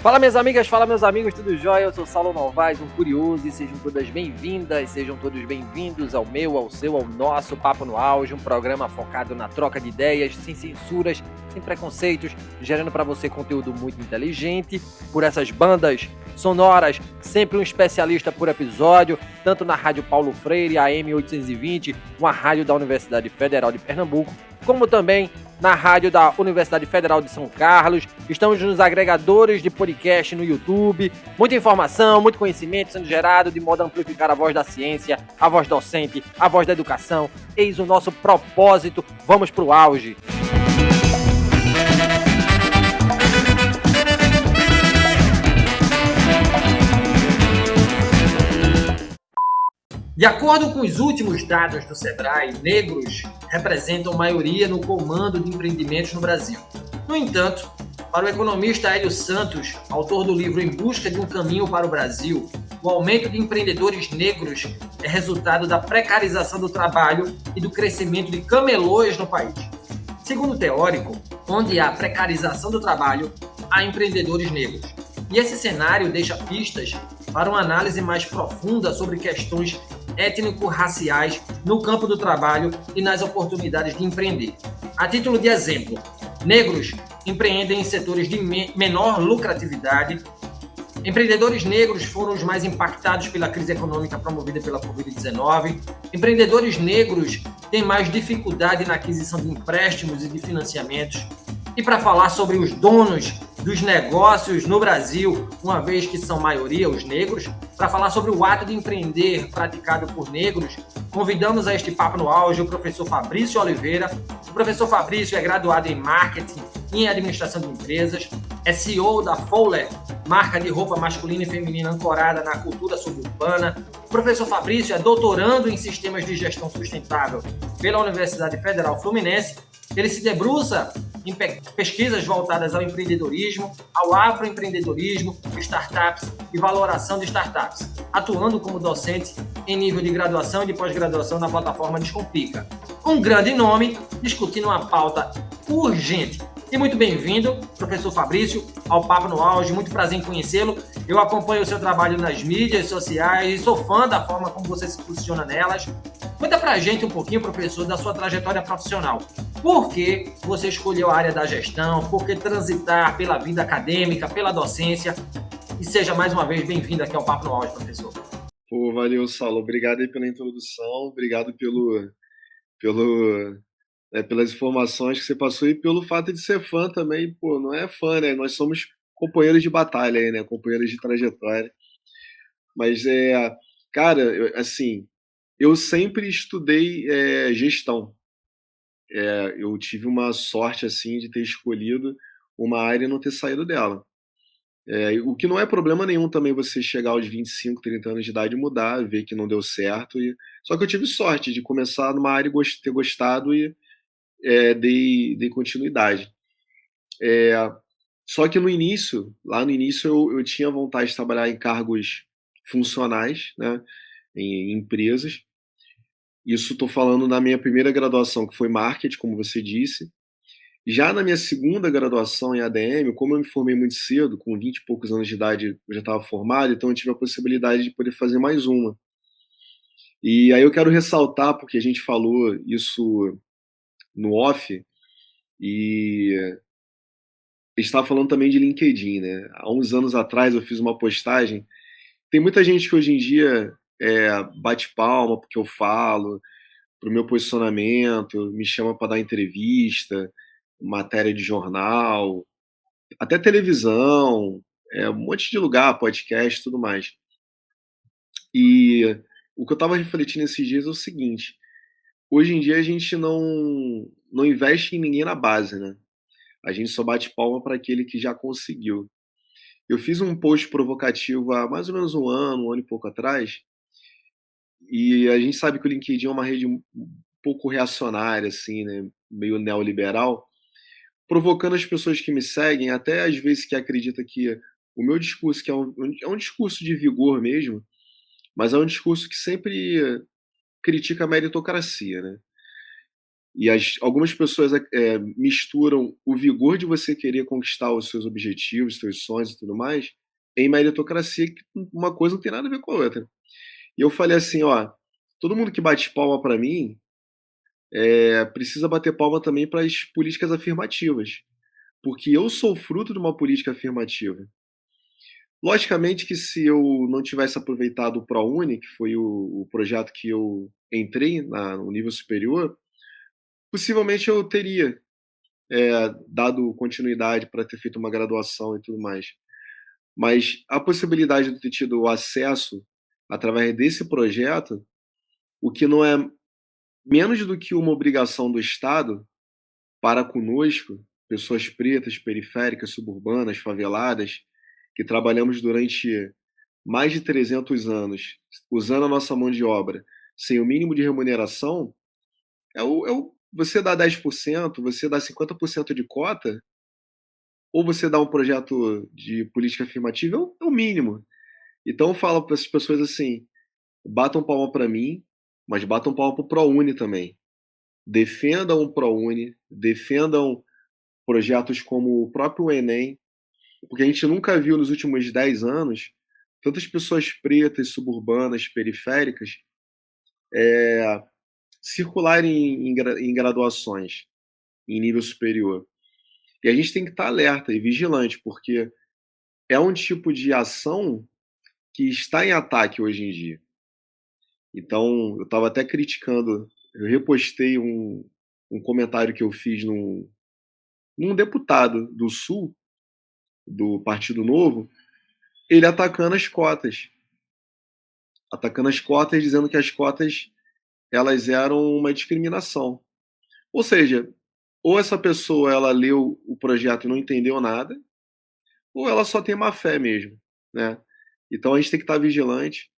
Fala minhas amigas, fala meus amigos, tudo jóia? Eu sou Saulo Novaes, um curioso, e sejam todas bem-vindas, sejam todos bem-vindos ao meu, ao seu, ao nosso Papo no Auge, um programa focado na troca de ideias, sem censuras, sem preconceitos, gerando para você conteúdo muito inteligente, por essas bandas sonoras, sempre um especialista por episódio, tanto na Rádio Paulo Freire, AM 820, uma rádio da Universidade Federal de Pernambuco, como também na rádio da Universidade Federal de São Carlos. Estamos nos agregadores de podcast no YouTube. Muita informação, muito conhecimento sendo gerado de modo a amplificar a voz da ciência, a voz docente, a voz da educação. Eis o nosso propósito. Vamos pro auge. De acordo com os últimos dados do Sebrae, negros representam maioria no comando de empreendimentos no Brasil. No entanto, para o economista Hélio Santos, autor do livro Em Busca de um Caminho para o Brasil, o aumento de empreendedores negros é resultado da precarização do trabalho e do crescimento de camelôs no país. Segundo o teórico, onde há precarização do trabalho, há empreendedores negros. E esse cenário deixa pistas para uma análise mais profunda sobre questões étnico-raciais no campo do trabalho e nas oportunidades de empreender. A título de exemplo, negros empreendem em setores de menor lucratividade. Empreendedores negros foram os mais impactados pela crise econômica promovida pela Covid-19. Empreendedores negros têm mais dificuldade na aquisição de empréstimos e de financiamentos. E para falar sobre os donos dos negócios no Brasil, uma vez que são maioria os negros, para falar sobre o ato de empreender praticado por negros, convidamos a este Papo no Auge o professor Fabrício Oliveira. O professor Fabrício é graduado em Marketing e em Administração de Empresas, é CEO da Fowler, marca de roupa masculina e feminina ancorada na cultura suburbana. O professor Fabrício é doutorando em Sistemas de Gestão Sustentável pela Universidade Federal Fluminense. Ele se debruça em pesquisas voltadas ao empreendedorismo, ao afroempreendedorismo, startups e valoração de startups, atuando como docente em nível de graduação e de pós-graduação na plataforma Descomplica. Um grande nome, discutindo uma pauta urgente. E muito bem-vindo, professor Fabrício, ao Papo no Auge. Muito prazer em conhecê-lo. Eu acompanho o seu trabalho nas mídias sociais e sou fã da forma como você se posiciona nelas. Conta pra gente um pouquinho, professor, da sua trajetória profissional. Por que você escolheu a área da gestão? Por que transitar pela vida acadêmica, pela docência? E seja mais uma vez bem-vindo aqui ao Papo no Auge, professor. Pô, valeu, Saulo. Obrigado aí pela introdução, obrigado pelas informações que você passou e pelo fato de ser fã também. Pô, não é fã, né? Nós somos companheiros de batalha aí, né? Companheiros de trajetória. Mas, cara, eu sempre estudei gestão. Eu tive uma sorte, assim, de ter escolhido uma área e não ter saído dela. O que não é problema nenhum também você chegar aos 25, 30 anos de idade e mudar, ver que não deu certo. Só que eu tive sorte de começar numa área e ter gostado e dei continuidade. Só que lá no início, eu tinha vontade de trabalhar em cargos funcionais, né, em empresas. Isso estou falando na minha primeira graduação, que foi marketing, como você disse. Já na minha segunda graduação em ADM, como eu me formei muito cedo, com 20 e poucos anos de idade eu já estava formado, então eu tive a possibilidade de poder fazer mais uma. E aí eu quero ressaltar, porque a gente falou isso no off, e estava falando também de LinkedIn, né? Há uns anos atrás eu fiz uma postagem. Tem muita gente que hoje em dia bate palma porque eu falo, pro meu posicionamento, me chama para dar entrevista, matéria de jornal, até televisão, um monte de lugar, podcast e tudo mais. E o que eu estava refletindo esses dias é o seguinte: hoje em dia a gente não investe em ninguém na base, né? A gente só bate palma para aquele que já conseguiu. Eu fiz um post provocativo há mais ou menos um ano e pouco atrás, e a gente sabe que o LinkedIn é uma rede um pouco reacionária, assim, né? Meio neoliberal, provocando as pessoas que me seguem, até às vezes que acredita que o meu discurso, que é um discurso de vigor mesmo, mas é um discurso que sempre critica a meritocracia, né? E algumas pessoas misturam o vigor de você querer conquistar os seus objetivos, seus sonhos e tudo mais, em meritocracia, que uma coisa não tem nada a ver com a outra. E eu falei assim, ó, todo mundo que bate palma para mim precisa bater palma também para as políticas afirmativas, porque eu sou fruto de uma política afirmativa. Logicamente que se eu não tivesse aproveitado o ProUni, que foi o projeto que eu entrei no nível superior, possivelmente eu teria dado continuidade para ter feito uma graduação e tudo mais. Mas a possibilidade de ter tido o acesso através desse projeto, o que não é menos do que uma obrigação do Estado para conosco, pessoas pretas, periféricas, suburbanas, faveladas, que trabalhamos durante mais de 300 anos, usando a nossa mão de obra, sem o mínimo de remuneração, você dá 10%, você dá 50% de cota, ou você dá um projeto de política afirmativa, é o mínimo. Então eu falo para essas pessoas assim, batam palma para mim, mas batam palma para o ProUni também. Defendam o ProUni, defendam projetos como o próprio Enem, porque a gente nunca viu nos últimos 10 anos tantas pessoas pretas, suburbanas, periféricas, circularem em graduações em nível superior. E a gente tem que estar alerta e vigilante, porque é um tipo de ação que está em ataque hoje em dia. Então, eu estava até criticando, eu repostei um comentário que eu fiz num deputado do Sul, do Partido Novo, ele atacando as cotas, dizendo que as cotas elas eram uma discriminação. Ou seja, ou essa pessoa ela leu o projeto e não entendeu nada, ou ela só tem má fé mesmo, né? Então a gente tem que estar vigilante.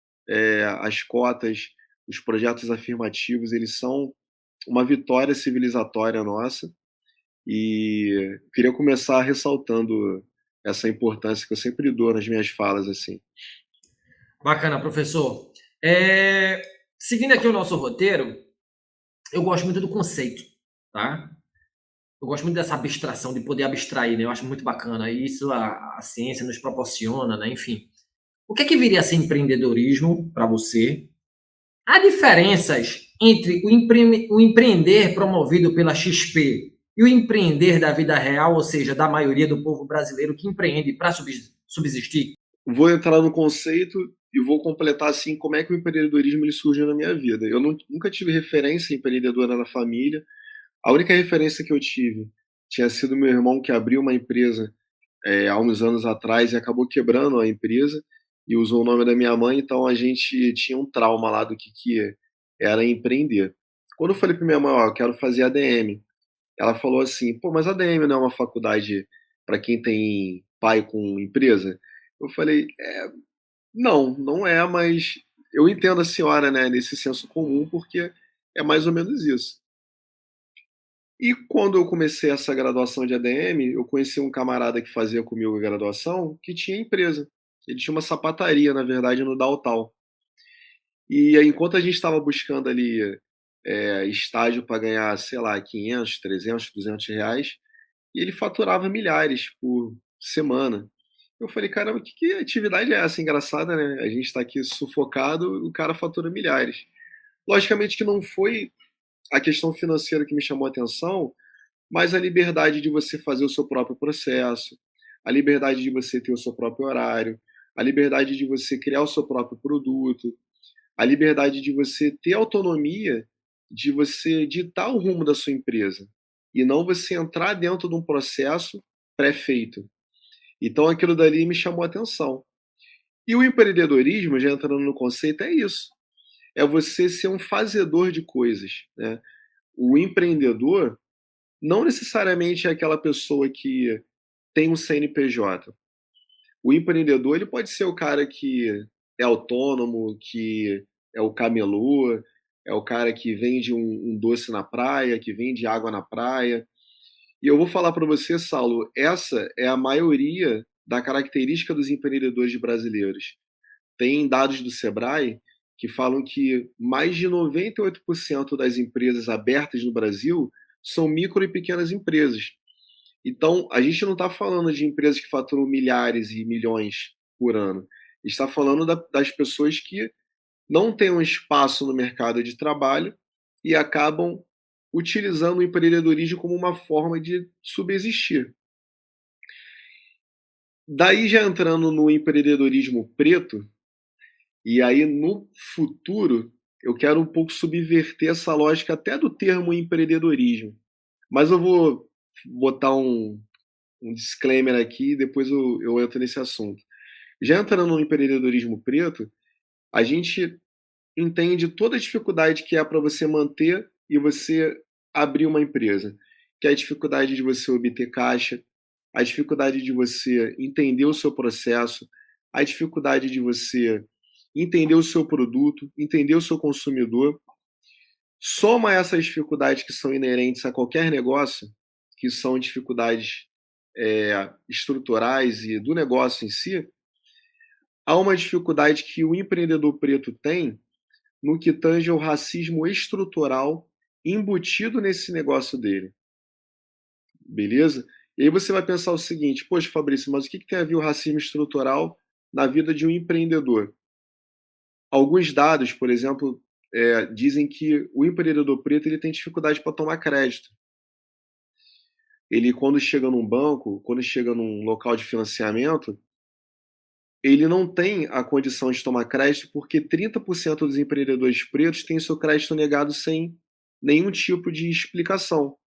As cotas, os projetos afirmativos, eles são uma vitória civilizatória nossa. E queria começar ressaltando essa importância que eu sempre dou nas minhas falas assim. Bacana, professor. Seguindo aqui o nosso roteiro, eu gosto muito do conceito, tá? Eu gosto muito dessa abstração, de poder abstrair, né? Eu acho muito bacana. E isso a ciência nos proporciona, né? Enfim. O que é que viria a ser empreendedorismo para você? Há diferenças entre o empreender promovido pela XP e o empreender da vida real, ou seja, da maioria do povo brasileiro que empreende para subsistir? Vou entrar no conceito e vou completar assim como é que o empreendedorismo ele surge na minha vida. Eu nunca tive referência empreendedora na família. A única referência que eu tive tinha sido meu irmão que abriu uma empresa há uns anos atrás e acabou quebrando a empresa e usou o nome da minha mãe, então a gente tinha um trauma lá do que era empreender. Quando eu falei para minha mãe, ó, eu quero fazer ADM, ela falou assim, pô, mas ADM não é uma faculdade para quem tem pai com empresa? Eu falei, não, não é, mas eu entendo a senhora, né, nesse senso comum, porque é mais ou menos isso. E quando eu comecei essa graduação de ADM, eu conheci um camarada que fazia comigo a graduação, que tinha empresa. Ele tinha uma sapataria, na verdade, no Downtown. E aí, enquanto a gente estava buscando ali estágio para ganhar, sei lá, 500, 300, 200 reais, e ele faturava milhares por semana. Eu falei, caramba, que atividade é essa engraçada, né? A gente está aqui sufocado, o cara fatura milhares. Logicamente que não foi a questão financeira que me chamou a atenção, mas a liberdade de você fazer o seu próprio processo, a liberdade de você ter o seu próprio horário, a liberdade de você criar o seu próprio produto, a liberdade de você ter autonomia de você ditar o rumo da sua empresa e não você entrar dentro de um processo pré-feito. Então aquilo dali me chamou a atenção. E o empreendedorismo, já entrando no conceito, é isso. É você ser um fazedor de coisas, né? O empreendedor não necessariamente é aquela pessoa que tem um CNPJ. O empreendedor ele pode ser o cara que é autônomo, que é o camelô, é o cara que vende um doce na praia, que vende água na praia. E eu vou falar para você, Saulo, essa é a maioria da característica dos empreendedores brasileiros. Tem dados do Sebrae que falam que mais de 98% das empresas abertas no Brasil são micro e pequenas empresas. Então, a gente não está falando de empresas que faturam milhares e milhões por ano. Está falando das pessoas que não têm um espaço no mercado de trabalho e acabam utilizando o empreendedorismo como uma forma de subsistir. Daí, já entrando no empreendedorismo preto, e aí no futuro eu quero um pouco subverter essa lógica até do termo empreendedorismo. Mas eu vou botar um disclaimer aqui e depois eu entro nesse assunto. Já entrando no empreendedorismo preto, a gente entende toda a dificuldade que é para você manter e você abrir uma empresa, que é a dificuldade de você obter caixa, a dificuldade de você entender o seu processo, a dificuldade de você entender o seu produto, entender o seu consumidor. Soma essas dificuldades que são inerentes a qualquer negócio, que são dificuldades estruturais e do negócio em si, há uma dificuldade que o empreendedor preto tem no que tange ao racismo estrutural embutido nesse negócio dele. Beleza? E aí você vai pensar o seguinte: poxa, Fabrício, mas o que tem a ver o racismo estrutural na vida de um empreendedor? Alguns dados, por exemplo, dizem que o empreendedor preto ele tem dificuldade para tomar crédito. Ele, quando chega num banco, quando chega num local de financiamento, ele não tem a condição de tomar crédito porque 30% dos empreendedores pretos têm seu crédito negado sem nenhum tipo de explicação.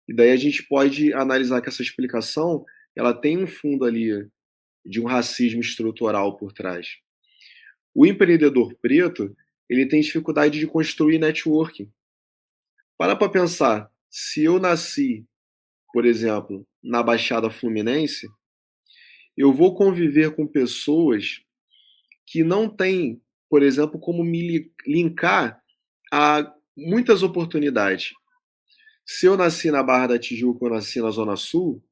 E daí a gente pode analisar que essa explicação ela tem um fundo ali de um racismo estrutural por trás. O empreendedor preto ele tem dificuldade de construir networking. Para pensar, se eu nasci, por exemplo, na Baixada Fluminense, eu vou conviver com pessoas que não têm, por exemplo, como me linkar a muitas oportunidades. Se eu nasci na Barra da Tijuca ou nasci na Zona Sul,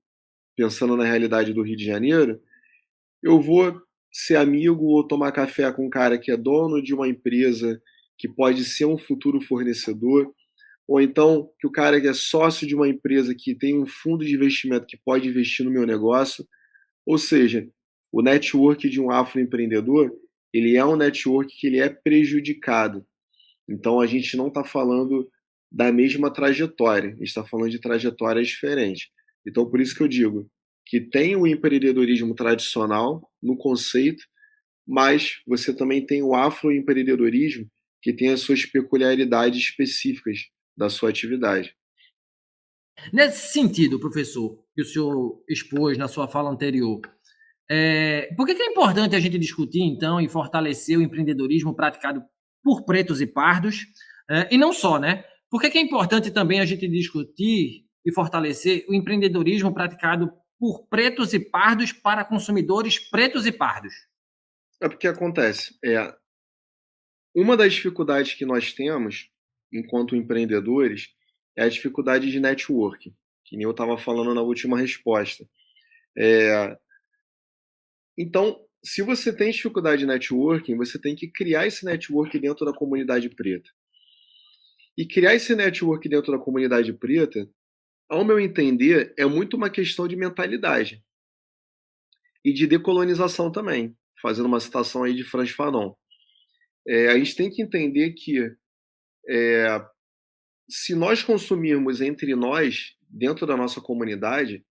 pensando na realidade do Rio de Janeiro, eu vou ser amigo ou tomar café com um cara que é dono de uma empresa que pode ser um futuro fornecedor, ou então que o cara que é sócio de uma empresa que tem um fundo de investimento que pode investir no meu negócio. Ou seja, o network de um afroempreendedor, ele é um network que ele é prejudicado. Então a gente não está falando da mesma trajetória, a gente está falando de trajetórias diferentes. Então por isso que eu digo que tem o empreendedorismo tradicional no conceito, mas você também tem o afroempreendedorismo que tem as suas peculiaridades específicas da sua atividade. Nesse sentido, professor, que o senhor expôs na sua fala anterior, por que é importante a gente discutir, então, e fortalecer o empreendedorismo praticado por pretos e pardos? E não só, né? Por que é importante também a gente discutir e fortalecer o empreendedorismo praticado por pretos e pardos para consumidores pretos e pardos? É porque acontece, uma das dificuldades que nós temos enquanto empreendedores é a dificuldade de network, que nem eu estava falando na última resposta. Então, se você tem dificuldade de networking, você tem que criar esse network dentro da comunidade preta. E criar esse network dentro da comunidade preta, ao meu entender, é muito uma questão de mentalidade e de decolonização também, fazendo uma citação aí de Frantz Fanon. A gente tem que entender que se nós consumirmos entre nós, dentro da nossa comunidade,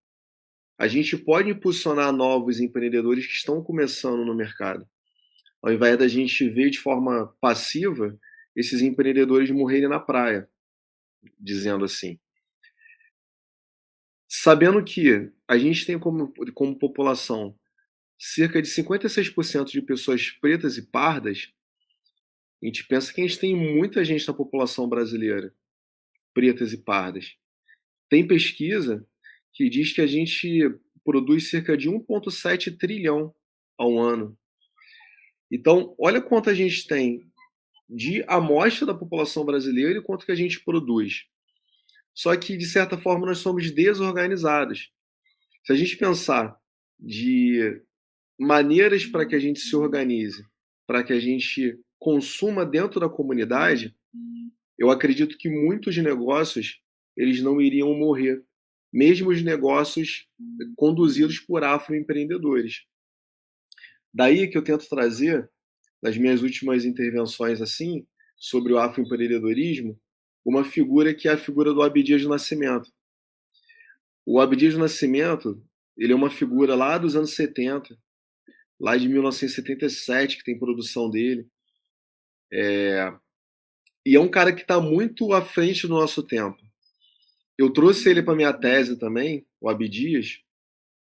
a gente pode impulsionar novos empreendedores que estão começando no mercado. Ao invés da gente ver de forma passiva esses empreendedores morrerem na praia, dizendo assim. Sabendo que a gente tem como população cerca de 56% de pessoas pretas e pardas, a gente pensa que a gente tem muita gente na população brasileira, pretas e pardas. Tem pesquisa que diz que a gente produz cerca de 1,7 trilhão ao ano. Então, olha quanto a gente tem de amostra da população brasileira e quanto que a gente produz. Só que, de certa forma, nós somos desorganizados. Se a gente pensar de maneiras para que a gente se organize, para que a gente consuma dentro da comunidade, eu acredito que muitos negócios eles não iriam morrer, mesmo os negócios conduzidos por afroempreendedores. Daí que eu tento trazer, nas minhas últimas intervenções assim, sobre o afroempreendedorismo, uma figura que é a figura do Abdias do Nascimento. O Abdias do Nascimento, ele é uma figura lá dos anos 70, lá de 1977, que tem produção dele. E é um cara que está muito à frente do nosso tempo. Eu trouxe ele para minha tese também, o Abdias,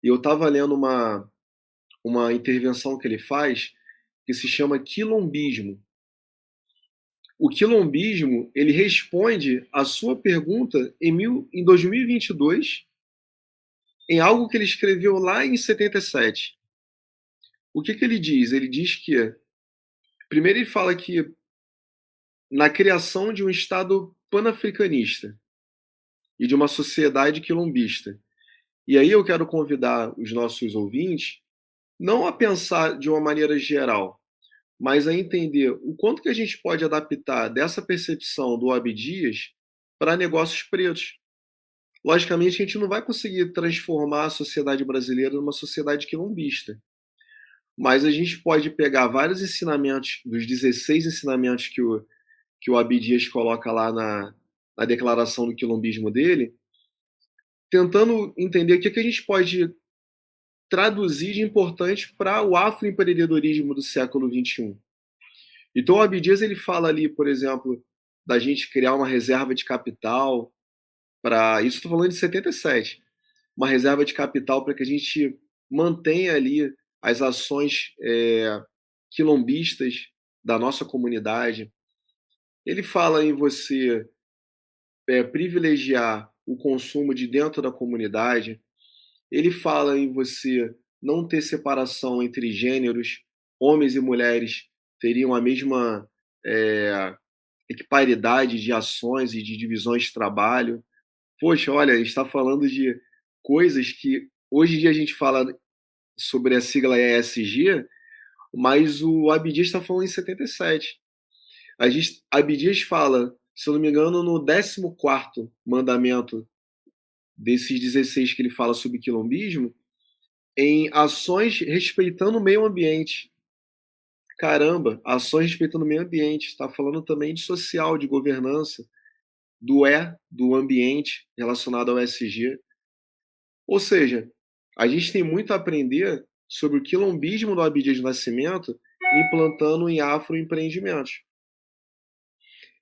e eu estava lendo uma intervenção que ele faz que se chama quilombismo. O quilombismo, ele responde a sua pergunta em 2022, em algo que ele escreveu lá em 77. O que ele diz? Ele diz que, primeiro ele fala que na criação de um Estado panafricanista e de uma sociedade quilombista. E aí eu quero convidar os nossos ouvintes não a pensar de uma maneira geral, mas a entender o quanto que a gente pode adaptar dessa percepção do Abdias para negócios pretos. Logicamente, a gente não vai conseguir transformar a sociedade brasileira numa sociedade quilombista, mas a gente pode pegar vários ensinamentos, dos 16 ensinamentos que o Abdias coloca lá na declaração do quilombismo dele, tentando entender o que a gente pode traduzir de importante para o afroempreendedorismo do século XXI. Então, o Abdias ele fala ali, por exemplo, da gente criar uma reserva de capital para. Isso estou falando de 77. Uma reserva de capital para que a gente mantenha ali as ações quilombistas da nossa comunidade. Ele fala em você privilegiar o consumo de dentro da comunidade. Ele fala em você não ter separação entre gêneros, homens e mulheres teriam a mesma equiparidade de ações e de divisões de trabalho. Poxa, olha, a gente está falando de coisas que hoje em dia a gente fala sobre a sigla ESG, mas o Abdias está falando em 77. Abdias fala, se eu não me engano, no 14º mandamento desses 16 que ele fala sobre quilombismo, em ações respeitando o meio ambiente. Caramba, ações respeitando o meio ambiente. Está falando também de social, de governança, do ambiente relacionado ao ESG. Ou seja, a gente tem muito a aprender sobre o quilombismo do Abdias do Nascimento implantando em afroempreendimentos.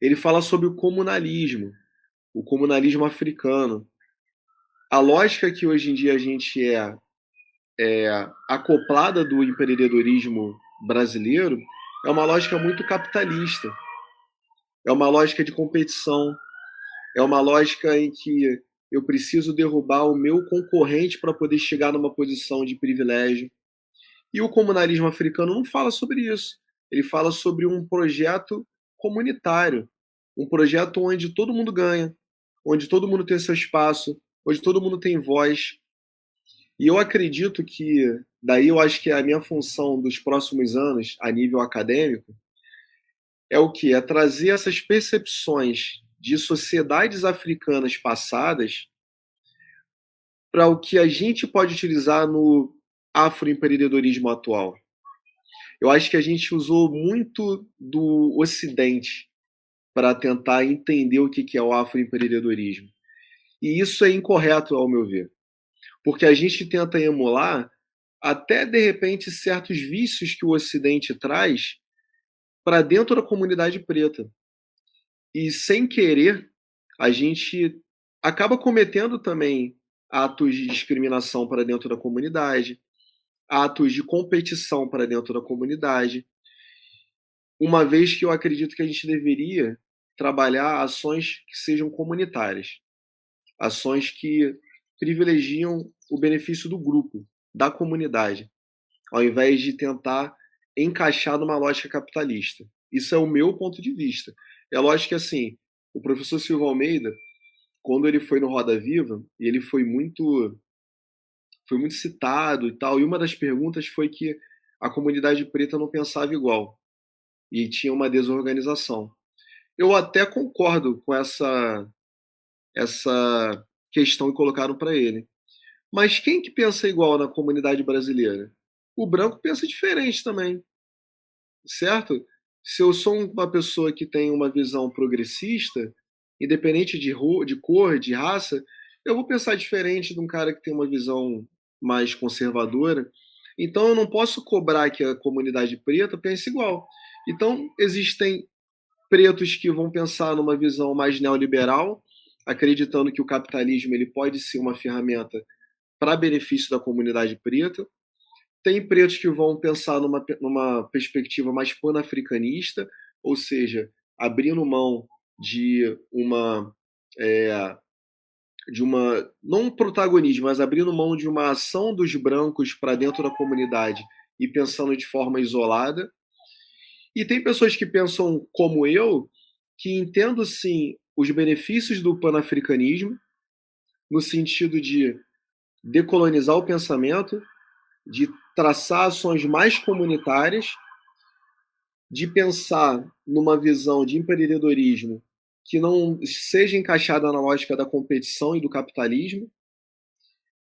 Ele fala sobre o comunalismo africano. A lógica que hoje em dia a gente acoplada do empreendedorismo brasileiro é uma lógica muito capitalista, é uma lógica de competição, é uma lógica em que eu preciso derrubar o meu concorrente para poder chegar numa posição de privilégio. E o comunalismo africano não fala sobre isso. Ele fala sobre um projeto comunitário, um projeto onde todo mundo ganha, onde todo mundo tem seu espaço, onde todo mundo tem voz. E eu acredito que, daí eu acho que a minha função dos próximos anos, a nível acadêmico, é o que? É trazer essas percepções de sociedades africanas passadas para o que a gente pode utilizar no afroempreendedorismo atual. Eu acho que a gente usou muito do Ocidente para tentar entender o que é o afroempreendedorismo. E isso é incorreto, ao meu ver. Porque a gente tenta emular até, de repente, certos vícios que o Ocidente traz para dentro da comunidade preta. E, sem querer, a gente acaba cometendo também atos de discriminação para dentro da comunidade, atos de competição para dentro da comunidade, uma vez que eu acredito que a gente deveria trabalhar ações que sejam comunitárias, ações que privilegiam o benefício do grupo, da comunidade, ao invés de tentar encaixar numa lógica capitalista. Isso é o meu ponto de vista. É lógico que, assim, o professor Silva Almeida, quando ele foi no Roda Viva, e ele foi muito citado e tal, e uma das perguntas foi que a comunidade preta não pensava igual. e tinha uma desorganização. Eu até concordo com essa questão que colocaram para ele. Mas quem que pensa igual na comunidade brasileira? O branco pensa diferente também, certo? Se eu sou uma pessoa que tem uma visão progressista, independente de cor, de raça, eu vou pensar diferente de um cara que tem uma visão mais conservadora. Então eu não posso cobrar que a comunidade preta pense igual. Então existem pretos que vão pensar numa visão mais neoliberal, acreditando que o capitalismo ele pode ser uma ferramenta para benefício da comunidade preta. Tem pretos que vão pensar numa perspectiva mais panafricanista, ou seja, abrindo mão de uma não um protagonismo, mas abrindo mão de uma ação dos brancos para dentro da comunidade e pensando de forma isolada. E tem pessoas que pensam como eu, que entendo sim os benefícios do panafricanismo, no sentido de decolonizar o pensamento, de traçar ações mais comunitárias, de pensar numa visão de empreendedorismo que não seja encaixada na lógica da competição e do capitalismo,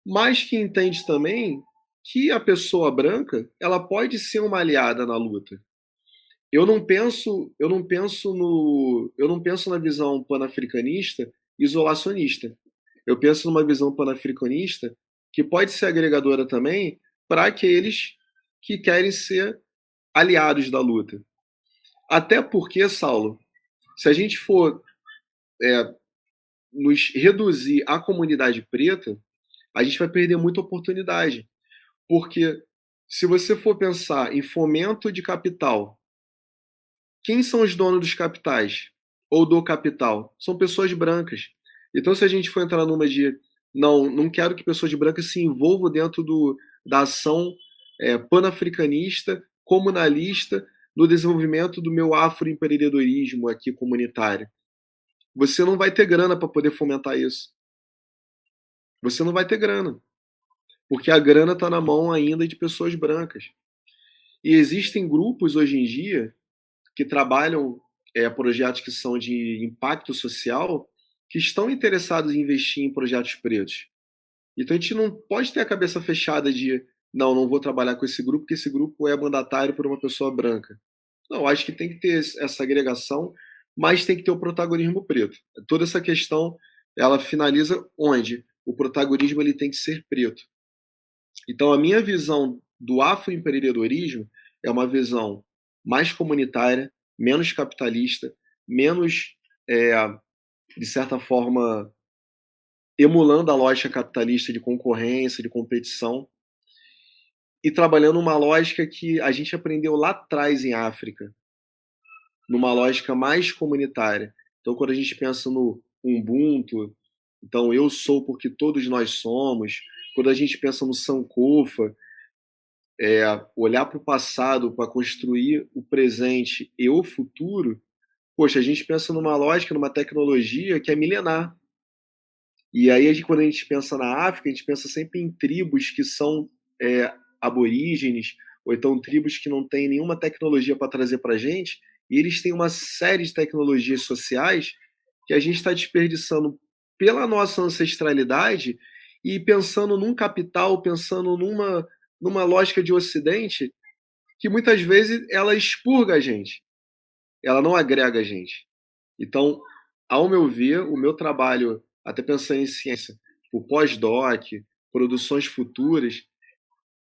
mas que entende também que a pessoa branca ela pode ser uma aliada na luta. Eu não penso na visão panafricanista isolacionista. Eu penso numa visão panafricanista que pode ser agregadora também para aqueles que querem ser aliados da luta. Até porque, Saulo, se a gente for nos reduzir à comunidade preta, a gente vai perder muita oportunidade. Porque se você for pensar em fomento de capital, quem são os donos dos capitais? Ou do capital? São pessoas brancas. Então, se a gente for entrar numa de não quero que pessoas brancas se envolvam dentro da ação panafricanista, comunalista, no desenvolvimento do meu afroempreendedorismo aqui comunitário. Você não vai ter grana para poder fomentar isso. Você não vai ter grana. Porque a grana está na mão ainda de pessoas brancas. E existem grupos hoje em dia que trabalham projetos que são de impacto social, que estão interessados em investir em projetos pretos. Então a gente não pode ter a cabeça fechada de não vou trabalhar com esse grupo, porque esse grupo é mandatário por uma pessoa branca. Não, acho que tem que ter essa agregação, mas tem que ter o protagonismo preto. Toda essa questão, ela finaliza onde? O protagonismo ele tem que ser preto. Então a minha visão do afroempreendedorismo é uma visão mais comunitária, menos capitalista, menos, de certa forma, emulando a lógica capitalista de concorrência, de competição, e trabalhando uma lógica que a gente aprendeu lá atrás em África, numa lógica mais comunitária. Então, quando a gente pensa no Ubuntu, então eu sou porque todos nós somos. Quando a gente pensa no Sankofa, olhar para o passado para construir o presente e o futuro, poxa, a gente pensa numa lógica, numa tecnologia que é milenar. E aí, quando a gente pensa na África, a gente pensa sempre em tribos que são aborígenes, ou então tribos que não têm nenhuma tecnologia para trazer para a gente, e eles têm uma série de tecnologias sociais que a gente está desperdiçando pela nossa ancestralidade e pensando num capital, pensando numa lógica de Ocidente que muitas vezes ela expurga a gente, ela não agrega a gente. Então, ao meu ver, o meu trabalho, até pensando em ciência, o pós-doc, produções futuras,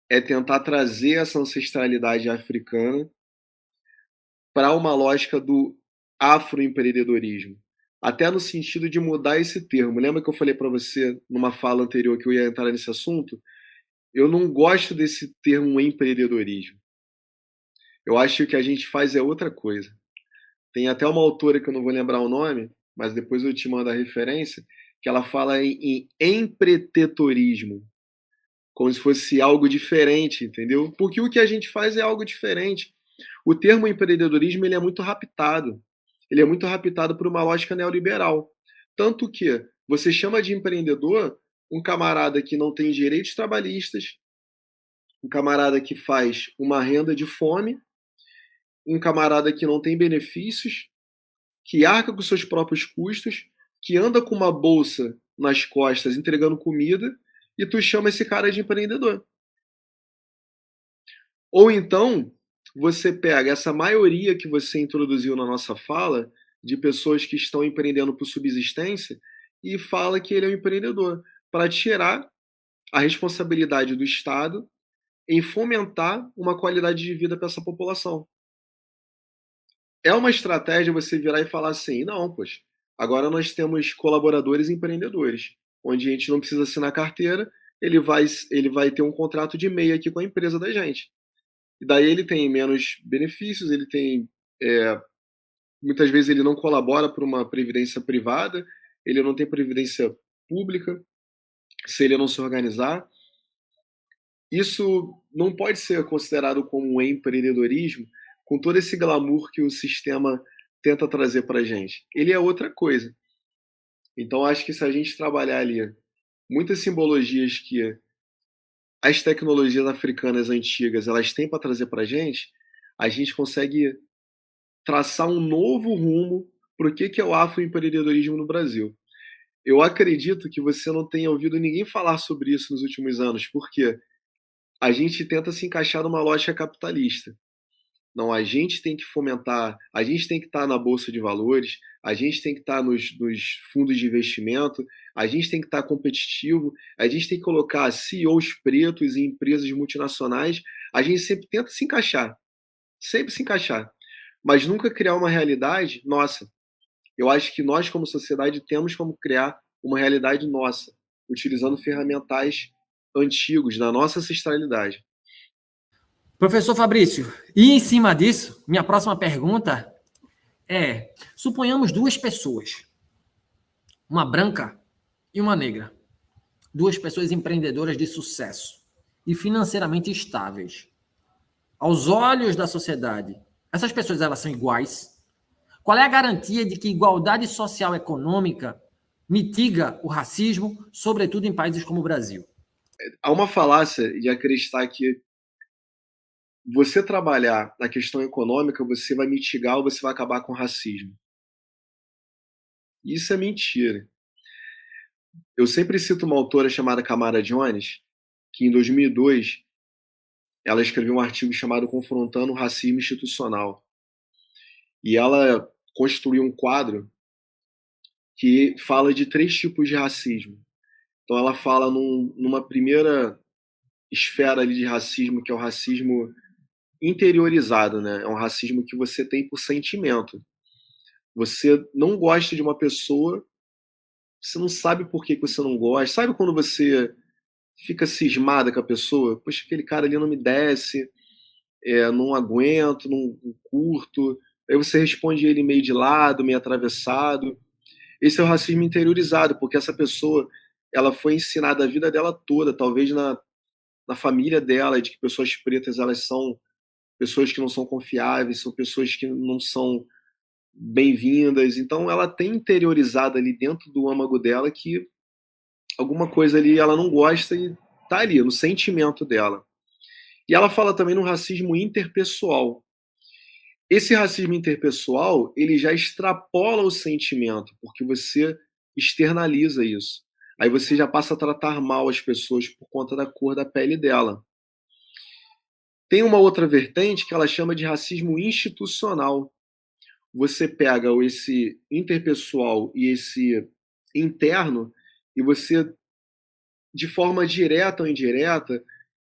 é tentar trazer essa ancestralidade africana para uma lógica do afroempreendedorismo. Até no sentido de mudar esse termo. Lembra que eu falei para você, numa fala anterior, que eu ia entrar nesse assunto? Eu não gosto desse termo empreendedorismo. Eu acho que o que a gente faz é outra coisa. Tem até uma autora que eu não vou lembrar o nome, mas depois eu te mando a referência, que ela fala em empreendetorismo, como se fosse algo diferente, entendeu? Porque o que a gente faz é algo diferente. O termo empreendedorismo ele é muito raptado. Ele é muito raptado por uma lógica neoliberal. Tanto que você chama de empreendedor um camarada que não tem direitos trabalhistas, um camarada que faz uma renda de fome, um camarada que não tem benefícios, que arca com seus próprios custos, que anda com uma bolsa nas costas entregando comida, e tu chama esse cara de empreendedor. Ou então, você pega essa maioria que você introduziu na nossa fala, de pessoas que estão empreendendo por subsistência, e fala que ele é um empreendedor, para tirar a responsabilidade do Estado em fomentar uma qualidade de vida para essa população. É uma estratégia você virar e falar assim: não, pois, agora nós temos colaboradores empreendedores, onde a gente não precisa assinar carteira, ele vai ter um contrato de MEI aqui com a empresa da gente. E daí ele tem menos benefícios, ele tem. Muitas vezes ele não colabora para uma previdência privada, ele não tem previdência pública, se ele não se organizar. Isso não pode ser considerado como um empreendedorismo, com todo esse glamour que o sistema tenta trazer para a gente. Ele é outra coisa. Então, acho que se a gente trabalhar ali muitas simbologias que as tecnologias africanas antigas elas têm para trazer para a gente consegue traçar um novo rumo para o que é o afroempreendedorismo no Brasil. Eu acredito que você não tenha ouvido ninguém falar sobre isso nos últimos anos, porque a gente tenta se encaixar numa lógica capitalista. Não, a gente tem que fomentar, a gente tem que estar na bolsa de valores, a gente tem que estar nos fundos de investimento, a gente tem que estar competitivo, a gente tem que colocar CEOs pretos em empresas multinacionais. A gente sempre se encaixar, mas nunca criar uma realidade nossa. Eu acho que nós, como sociedade, temos como criar uma realidade nossa, utilizando ferramentais antigos da nossa ancestralidade. Professor Fabrício, e em cima disso, minha próxima pergunta é: suponhamos duas pessoas, uma branca e uma negra, duas pessoas empreendedoras de sucesso e financeiramente estáveis. Aos olhos da sociedade, essas pessoas elas são iguais? Qual é a garantia de que igualdade social e econômica mitiga o racismo, sobretudo em países como o Brasil? Há uma falácia de acreditar que você trabalhar na questão econômica, você vai mitigar ou você vai acabar com o racismo. Isso é mentira. Eu sempre cito uma autora chamada Camara Jones, que em 2002 ela escreveu um artigo chamado Confrontando o Racismo Institucional. E ela construiu um quadro que fala de 3 tipos de racismo. Então ela fala numa primeira esfera ali de racismo, que é o racismo interiorizado, né? É um racismo que você tem por sentimento. Você não gosta de uma pessoa, você não sabe por que você não gosta. Sabe quando você fica cismada com a pessoa? Poxa, aquele cara ali não me desce, não aguento, não curto. Aí você responde ele meio de lado, meio atravessado. Esse é o racismo interiorizado, porque essa pessoa ela foi ensinada a vida dela toda, talvez na família dela, de que pessoas pretas elas são pessoas que não são confiáveis, são pessoas que não são bem-vindas. Então ela tem interiorizado ali dentro do âmago dela que alguma coisa ali ela não gosta e tá ali, no sentimento dela. E ela fala também no racismo interpessoal. Esse racismo interpessoal, ele já extrapola o sentimento, porque você externaliza isso. Aí você já passa a tratar mal as pessoas por conta da cor da pele dela. Tem uma outra vertente que ela chama de racismo institucional. Você pega esse interpessoal e esse interno e você, de forma direta ou indireta,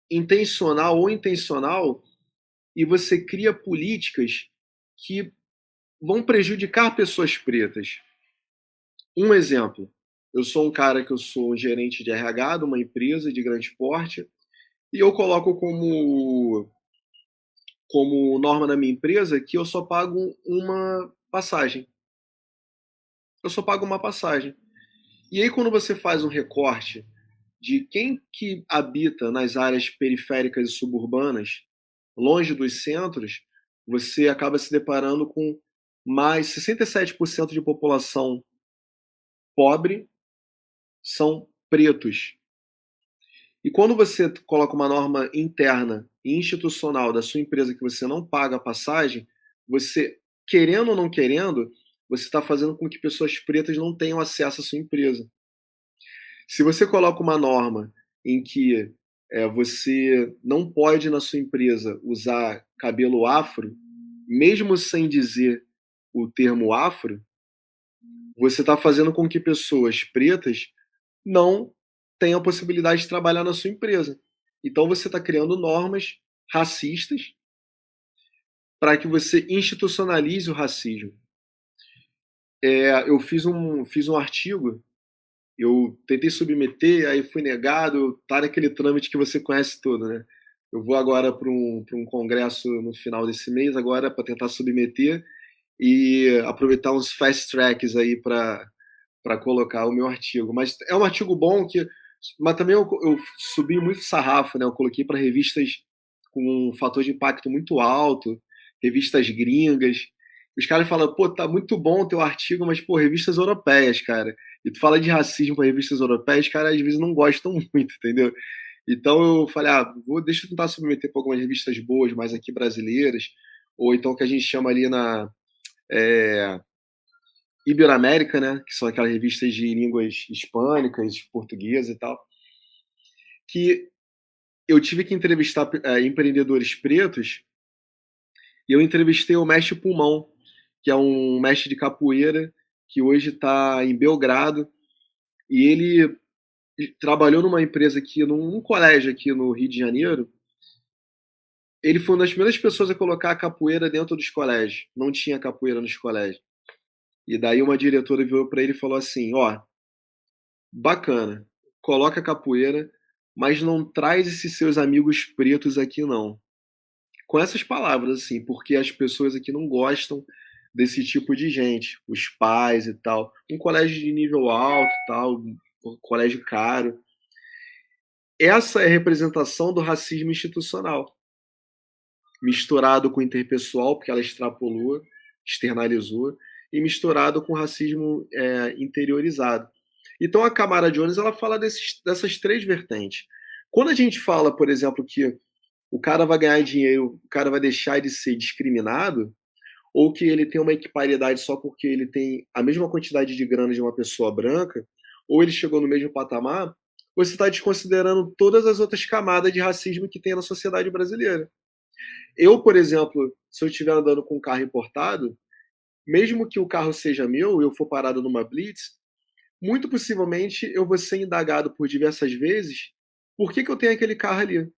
intencional ou intencional, e você cria políticas que vão prejudicar pessoas pretas. Um exemplo, eu sou um cara que eu sou um gerente de RH de uma empresa de grande porte e eu coloco como norma na minha empresa que eu só pago uma passagem. Eu só pago uma passagem. E aí quando você faz um recorte de quem que habita nas áreas periféricas e suburbanas, longe dos centros, você acaba se deparando com mais 67% de população pobre são pretos. E quando você coloca uma norma interna e institucional da sua empresa que você não paga a passagem, você, querendo ou não querendo, você está fazendo com que pessoas pretas não tenham acesso à sua empresa. Se você coloca uma norma em que você não pode na sua empresa usar cabelo afro, mesmo sem dizer o termo afro, você está fazendo com que pessoas pretas não tenham a possibilidade de trabalhar na sua empresa. Então você está criando normas racistas para que você institucionalize o racismo. Eu fiz um artigo, eu tentei submeter, aí fui negado, tá naquele trâmite que você conhece todo, né? Eu vou agora para um congresso no final desse mês, agora para tentar submeter e aproveitar uns fast tracks aí para colocar o meu artigo. Mas é um artigo bom mas também eu subi muito sarrafo, né? Eu coloquei para revistas com um fator de impacto muito alto, revistas gringas. Os caras falam, pô, tá muito bom o teu artigo, mas, pô, revistas europeias, cara. E tu fala de racismo para revistas europeias, os caras às vezes não gostam muito, entendeu? Então eu falei, deixa eu tentar submeter para algumas revistas boas, mais aqui brasileiras, ou então que a gente chama ali na Iberoamérica, né? Que são aquelas revistas de línguas hispânicas, portuguesas e tal. Que eu tive que entrevistar empreendedores pretos e eu entrevistei o mestre Pulmão, que é um mestre de capoeira que hoje está em Belgrado e ele trabalhou numa empresa aqui, num colégio aqui no Rio de Janeiro. Ele foi uma das primeiras pessoas a colocar a capoeira dentro dos colégios. Não tinha capoeira nos colégios. E daí uma diretora virou para ele e falou assim, bacana, coloca a capoeira, mas não traz esses seus amigos pretos aqui não. Com essas palavras, assim, porque as pessoas aqui não gostam desse tipo de gente, os pais e tal. Um colégio de nível alto e tal, um colégio caro. Essa é a representação do racismo institucional, misturado com o interpessoal, porque ela extrapolou, externalizou, e misturado com o racismo interiorizado. Então a Camara Jones ela fala dessas três vertentes. Quando a gente fala, por exemplo, que o cara vai ganhar dinheiro, o cara vai deixar de ser discriminado, ou que ele tem uma equiparidade só porque ele tem a mesma quantidade de grana de uma pessoa branca, ou ele chegou no mesmo patamar, você está desconsiderando todas as outras camadas de racismo que tem na sociedade brasileira. Eu, por exemplo, se eu estiver andando com um carro importado, mesmo que o carro seja meu e eu for parado numa blitz, muito possivelmente eu vou ser indagado por diversas vezes por que eu tenho aquele carro ali.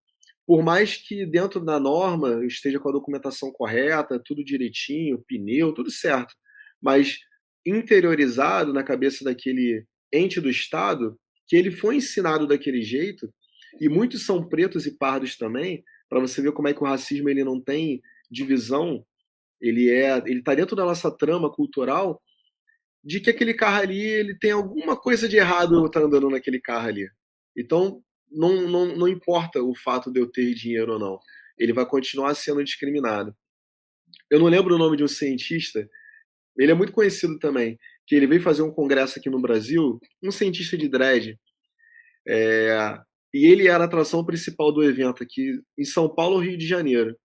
Por mais que dentro da norma eu esteja com a documentação correta, tudo direitinho, pneu, tudo certo, mas interiorizado na cabeça daquele ente do Estado, que ele foi ensinado daquele jeito, e muitos são pretos e pardos também, para você ver como é que o racismo ele não tem divisão, ele está dentro da nossa trama cultural, de que aquele carro ali ele tem alguma coisa de errado eu estar andando naquele carro ali. Então, não importa o fato de eu ter dinheiro ou não. Ele vai continuar sendo discriminado. Eu não lembro o nome de um cientista, ele é muito conhecido também, que ele veio fazer um congresso aqui no Brasil, um cientista de dread, e ele era a atração principal do evento aqui em São Paulo, Rio de Janeiro.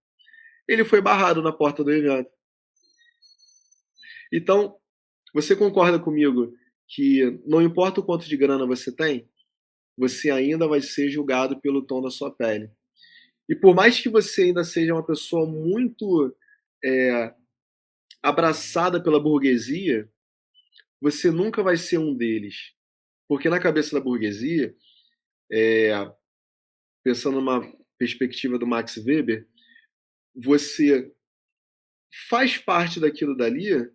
Ele foi barrado na porta do evento. Então, você concorda comigo que não importa o quanto de grana você tem, você ainda vai ser julgado pelo tom da sua pele. E por mais que você ainda seja uma pessoa muito abraçada pela burguesia, você nunca vai ser um deles. Porque na cabeça da burguesia, pensando numa perspectiva do Max Weber, você faz parte daquilo dali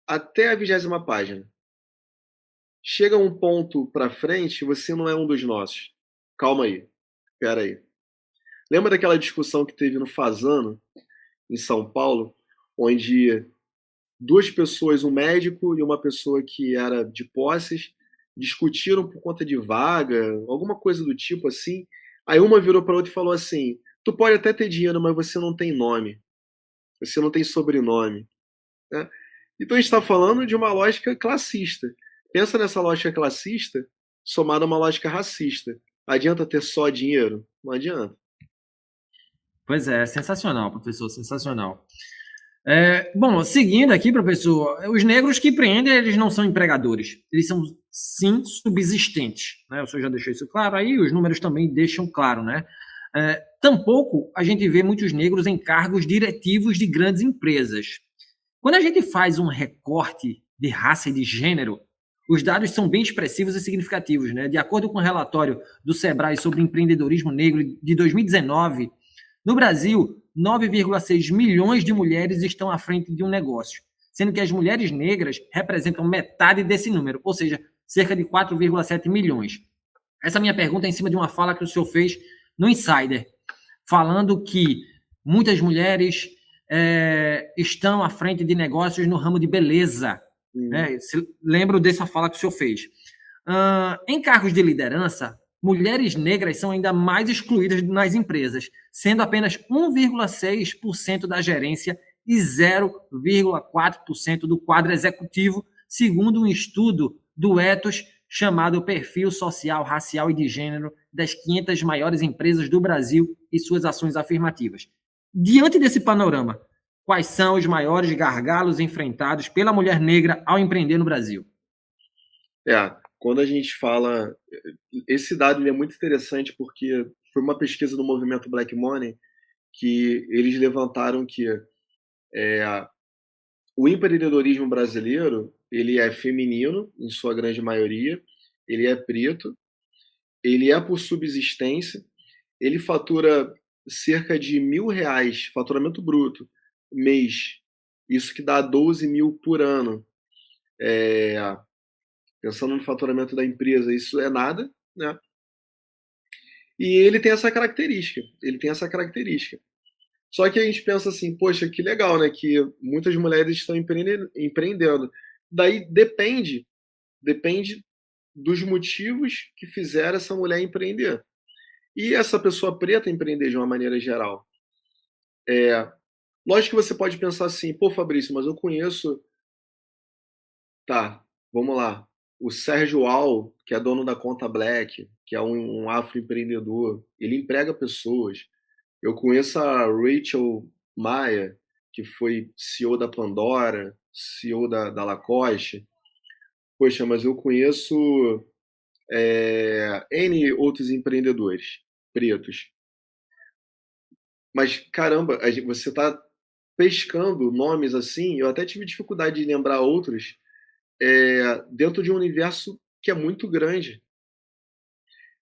até a 20ª página. Chega um ponto para frente, você não é um dos nossos. Calma aí, espera aí. Lembra daquela discussão que teve no Fasano, em São Paulo, onde duas pessoas, um médico e uma pessoa que era de posses, discutiram por conta de vaga, alguma coisa do tipo assim. Aí uma virou para outra e falou assim: tu pode até ter dinheiro, mas você não tem nome, você não tem sobrenome. Né? Então a gente está falando de uma lógica classista. Pensa nessa lógica classista somada a uma lógica racista. Adianta ter só dinheiro? Não adianta. Pois é, sensacional, professor, sensacional. Bom, seguindo aqui, professor, os negros que empreendem, eles não são empregadores, eles são, sim, subsistentes, né? O senhor já deixou isso claro aí, os números também deixam claro, né? Tampouco a gente vê muitos negros em cargos diretivos de grandes empresas. Quando a gente faz um recorte de raça e de gênero, os dados são bem expressivos e significativos, né? De acordo com o relatório do Sebrae sobre empreendedorismo negro de 2019, no Brasil, 9,6 milhões de mulheres estão à frente de um negócio, sendo que as mulheres negras representam metade desse número, ou seja, cerca de 4,7 milhões. Essa minha pergunta é em cima de uma fala que o senhor fez no Insider, falando que muitas mulheres estão à frente de negócios no ramo de beleza. Né? Lembro dessa fala que o senhor fez. Em cargos de liderança, mulheres negras são ainda mais excluídas nas empresas, sendo apenas 1,6% da gerência e 0,4% do quadro executivo, segundo um estudo do Ethos chamado Perfil Social, Racial e de Gênero das 500 maiores empresas do Brasil e suas ações afirmativas. Diante desse panorama, quais são os maiores gargalos enfrentados pela mulher negra ao empreender no Brasil? Quando a gente fala. Esse dado é muito interessante porque foi uma pesquisa do movimento Black Money que eles levantaram que o empreendedorismo brasileiro ele é feminino, em sua grande maioria, ele é preto, ele é por subsistência, ele fatura cerca de R$ 1.000, faturamento bruto, mês. Isso que dá 12 mil por ano. Pensando no faturamento da empresa, isso é nada, né? E ele tem essa característica. Só que a gente pensa assim, poxa, que legal, né? Que muitas mulheres estão empreendendo. Daí depende dos motivos que fizeram essa mulher empreender. E essa pessoa preta empreender de uma maneira geral. Lógico que você pode pensar assim, pô, Fabrício, mas eu conheço. Tá, vamos lá. O Sérgio Al, que é dono da Conta Black, que é um afroempreendedor, ele emprega pessoas. Eu conheço a Rachel Maia, que foi CEO da Pandora, CEO da Lacoste. Poxa, mas eu conheço N outros empreendedores pretos. Mas, caramba, você está pescando nomes assim, eu até tive dificuldade de lembrar outros, dentro de um universo que é muito grande.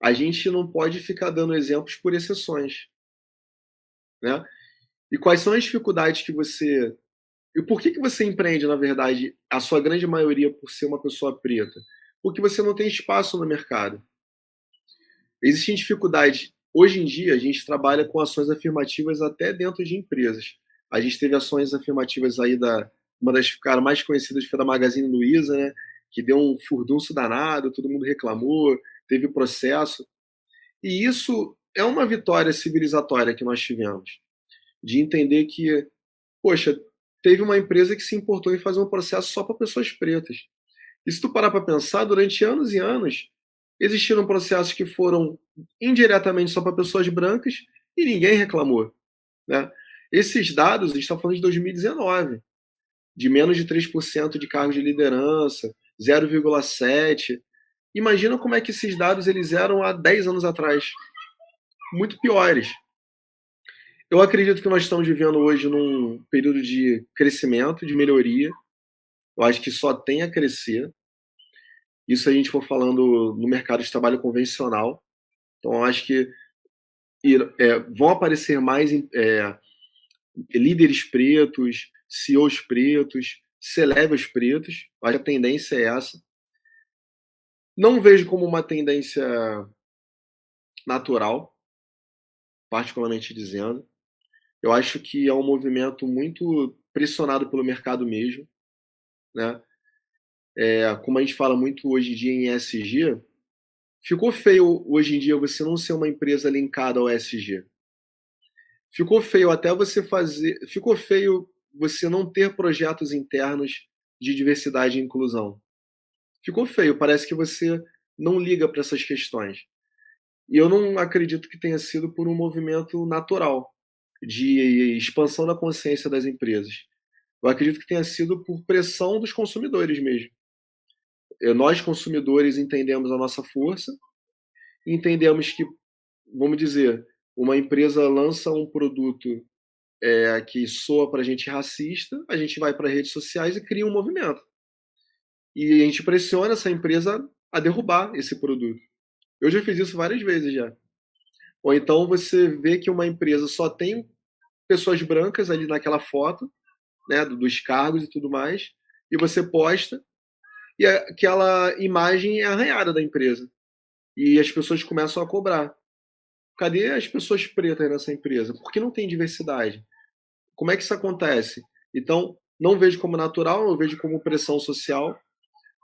A gente não pode ficar dando exemplos por exceções, né? E quais são as dificuldades que você... E por que você empreende, na verdade, a sua grande maioria por ser uma pessoa preta? Porque você não tem espaço no mercado. Existem dificuldades. Hoje em dia, a gente trabalha com ações afirmativas até dentro de empresas. A gente teve ações afirmativas aí uma das ficaram mais conhecidas foi da Magazine Luiza, né? Que deu um furdunço danado, todo mundo reclamou, teve processo. E isso é uma vitória civilizatória que nós tivemos, de entender que, poxa, teve uma empresa que se importou em fazer um processo só para pessoas pretas. E se tu parar para pensar, durante anos e anos, existiram processos que foram indiretamente só para pessoas brancas e ninguém reclamou, né? Esses dados, a gente está falando de 2019, de menos de 3% de cargos de liderança, 0,7%. Imagina como é que esses dados eles eram há 10 anos atrás. Muito piores. Eu acredito que nós estamos vivendo hoje num período de crescimento, de melhoria. Eu acho que só tem a crescer. Isso a gente for falando no mercado de trabalho convencional. Então, eu acho que vão aparecer mais líderes pretos, CEOs pretos, C-levels pretos. Acho que a tendência é essa. Não vejo como uma tendência natural, particularmente dizendo. Eu acho que é um movimento muito pressionado pelo mercado mesmo, né? Como a gente fala muito hoje em dia em ESG, ficou feio hoje em dia você não ser uma empresa linkada ao ESG. Ficou feio até você fazer. Ficou feio você não ter projetos internos de diversidade e inclusão. Ficou feio, parece que você não liga para essas questões. E eu não acredito que tenha sido por um movimento natural de expansão da consciência das empresas. eu acredito que tenha sido por pressão dos consumidores mesmo. Nós, consumidores, entendemos a nossa força, entendemos que, vamos dizer, uma empresa lança um produto que soa para a gente racista, a gente vai para redes sociais e cria um movimento. E a gente pressiona essa empresa a derrubar esse produto. Eu já fiz isso várias vezes já. Ou então você vê que uma empresa só tem pessoas brancas ali naquela foto, né, dos cargos e tudo mais, e você posta, e aquela imagem é arranhada da empresa. E as pessoas começam a cobrar. Cadê as pessoas pretas nessa empresa? Por que não tem diversidade? Como é que isso acontece? Então, não vejo como natural, eu vejo como pressão social,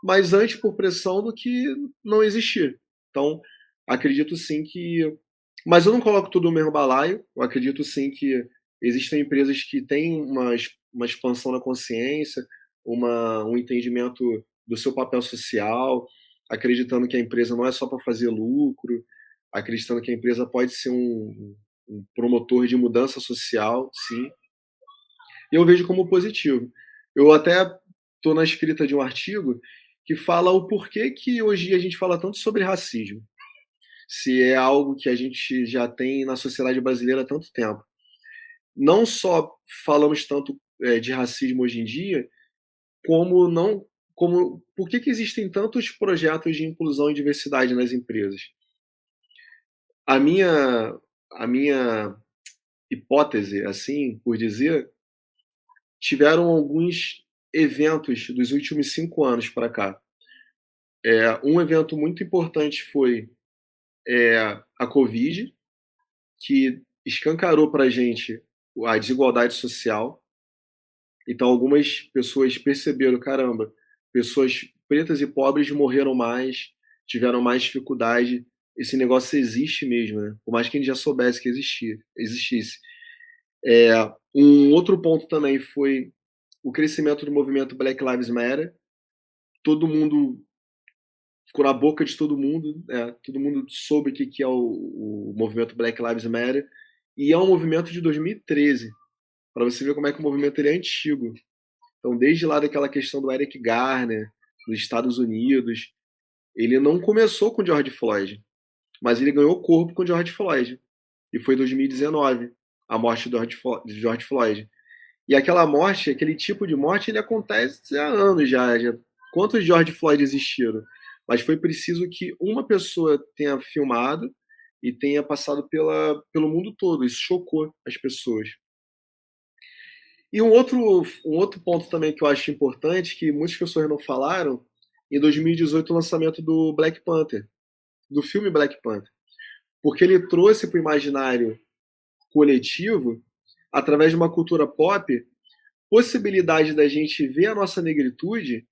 mas antes por pressão do que não existir. Então, acredito sim que. Mas eu não coloco tudo no mesmo balaio, eu acredito sim que existem empresas que têm uma expansão na consciência, um entendimento do seu papel social, acreditando que a empresa não é só para fazer lucro, acreditando que a empresa pode ser um promotor de mudança social, sim. E eu vejo como positivo. Eu até estou na escrita de um artigo que fala o porquê que hoje a gente fala tanto sobre racismo, se é algo que a gente já tem na sociedade brasileira há tanto tempo. Não só falamos tanto de racismo hoje em dia, como não, como por que existem tantos projetos de inclusão e diversidade nas empresas? A minha a minha hipótese, assim por dizer, tiveram alguns eventos dos últimos 5 anos para cá. Um evento muito importante foi a Covid, que escancarou para a gente a desigualdade social. Então, algumas pessoas perceberam: caramba, pessoas pretas e pobres morreram mais, tiveram mais dificuldade. Esse negócio existe mesmo, né? Por mais que a gente já soubesse que existisse. Um outro ponto também foi o crescimento do movimento Black Lives Matter. Todo mundo ficou na boca de todo mundo, né? Todo mundo soube o que é o movimento Black Lives Matter. E é um movimento de 2013, para você ver como é que o movimento ele é antigo. Então, desde lá daquela questão do Eric Garner, nos Estados Unidos, ele não começou com George Floyd, mas ele ganhou corpo com George Floyd. E foi em 2019, a morte de George Floyd. E aquela morte, aquele tipo de morte, ele acontece há anos já. Quantos George Floyd existiram? Mas foi preciso que uma pessoa tenha filmado e tenha passado pelo mundo todo. Isso chocou as pessoas. E um outro ponto também que eu acho importante, que muitas pessoas não falaram, em 2018 o lançamento do Black Panther, do filme Black Panther. Porque ele trouxe para o imaginário coletivo, através de uma cultura pop, possibilidade da gente ver a nossa negritude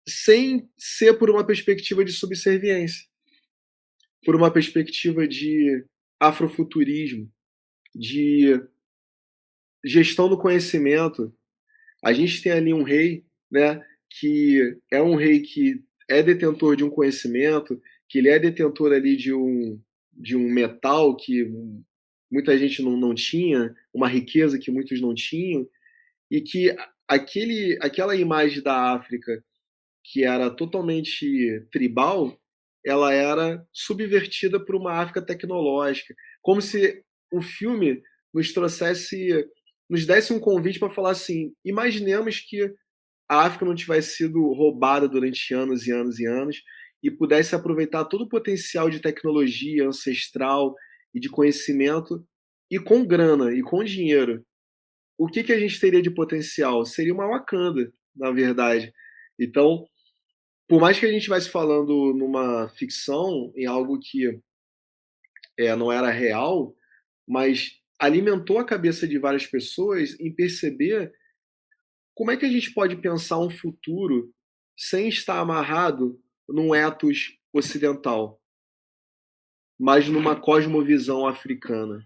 sem ser por uma perspectiva de subserviência, por uma perspectiva de afrofuturismo, de gestão do conhecimento. A gente tem ali um rei, né, que é um rei que é detentor de um conhecimento, que ele é detentor ali de um metal que muita gente não tinha, uma riqueza que muitos não tinham, e que aquela imagem da África que era totalmente tribal, ela era subvertida por uma África tecnológica, como se o filme nos desse um convite para falar assim: imaginemos que a África não tivesse sido roubada durante anos e anos e anos e pudesse aproveitar todo o potencial de tecnologia ancestral e de conhecimento, e com grana e com dinheiro. O que a gente teria de potencial? Seria uma Wakanda, na verdade. Então, por mais que a gente estivesse falando numa ficção, em algo que não era real, mas alimentou a cabeça de várias pessoas em perceber como é que a gente pode pensar um futuro sem estar amarrado num ethos ocidental, mas numa cosmovisão africana.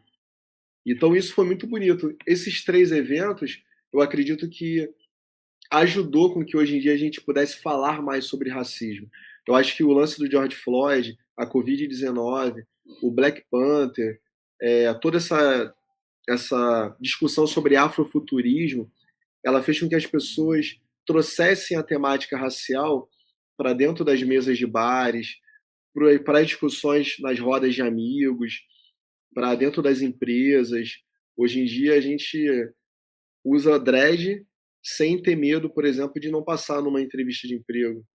Então isso foi muito bonito. Esses 3 eventos, eu acredito que ajudou com que hoje em dia a gente pudesse falar mais sobre racismo. Eu acho que o lance do George Floyd, a Covid-19, o Black Panther, toda essa discussão sobre afrofuturismo, ela fez com que as pessoas trouxessem a temática racial para dentro das mesas de bares, para discussões nas rodas de amigos, para dentro das empresas. Hoje em dia a gente usa dread sem ter medo, por exemplo, de não passar numa entrevista de emprego.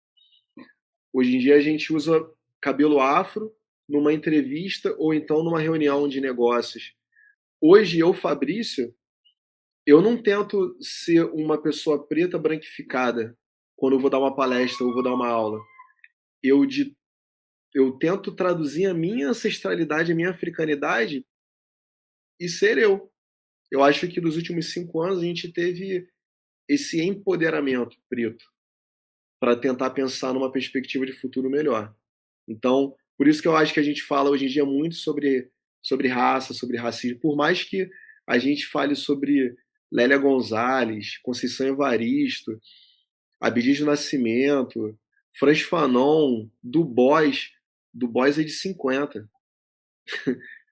Hoje em dia a gente usa cabelo afro numa entrevista ou então numa reunião de negócios. Hoje eu, Fabrício, eu não tento ser uma pessoa preta branquificada quando eu vou dar uma palestra ou vou dar uma aula. Eu, de, eu tento traduzir a minha ancestralidade, a minha africanidade e ser eu. Eu acho que nos últimos 5 anos a gente teve esse empoderamento preto para tentar pensar numa perspectiva de futuro melhor. Então, por isso que eu acho que a gente fala hoje em dia muito sobre raça, sobre racismo. Por mais que a gente fale sobre Lélia Gonzalez, Conceição Evaristo, Abdias do Nascimento, Frantz Fanon, Du Bois. Du Bois é de 50.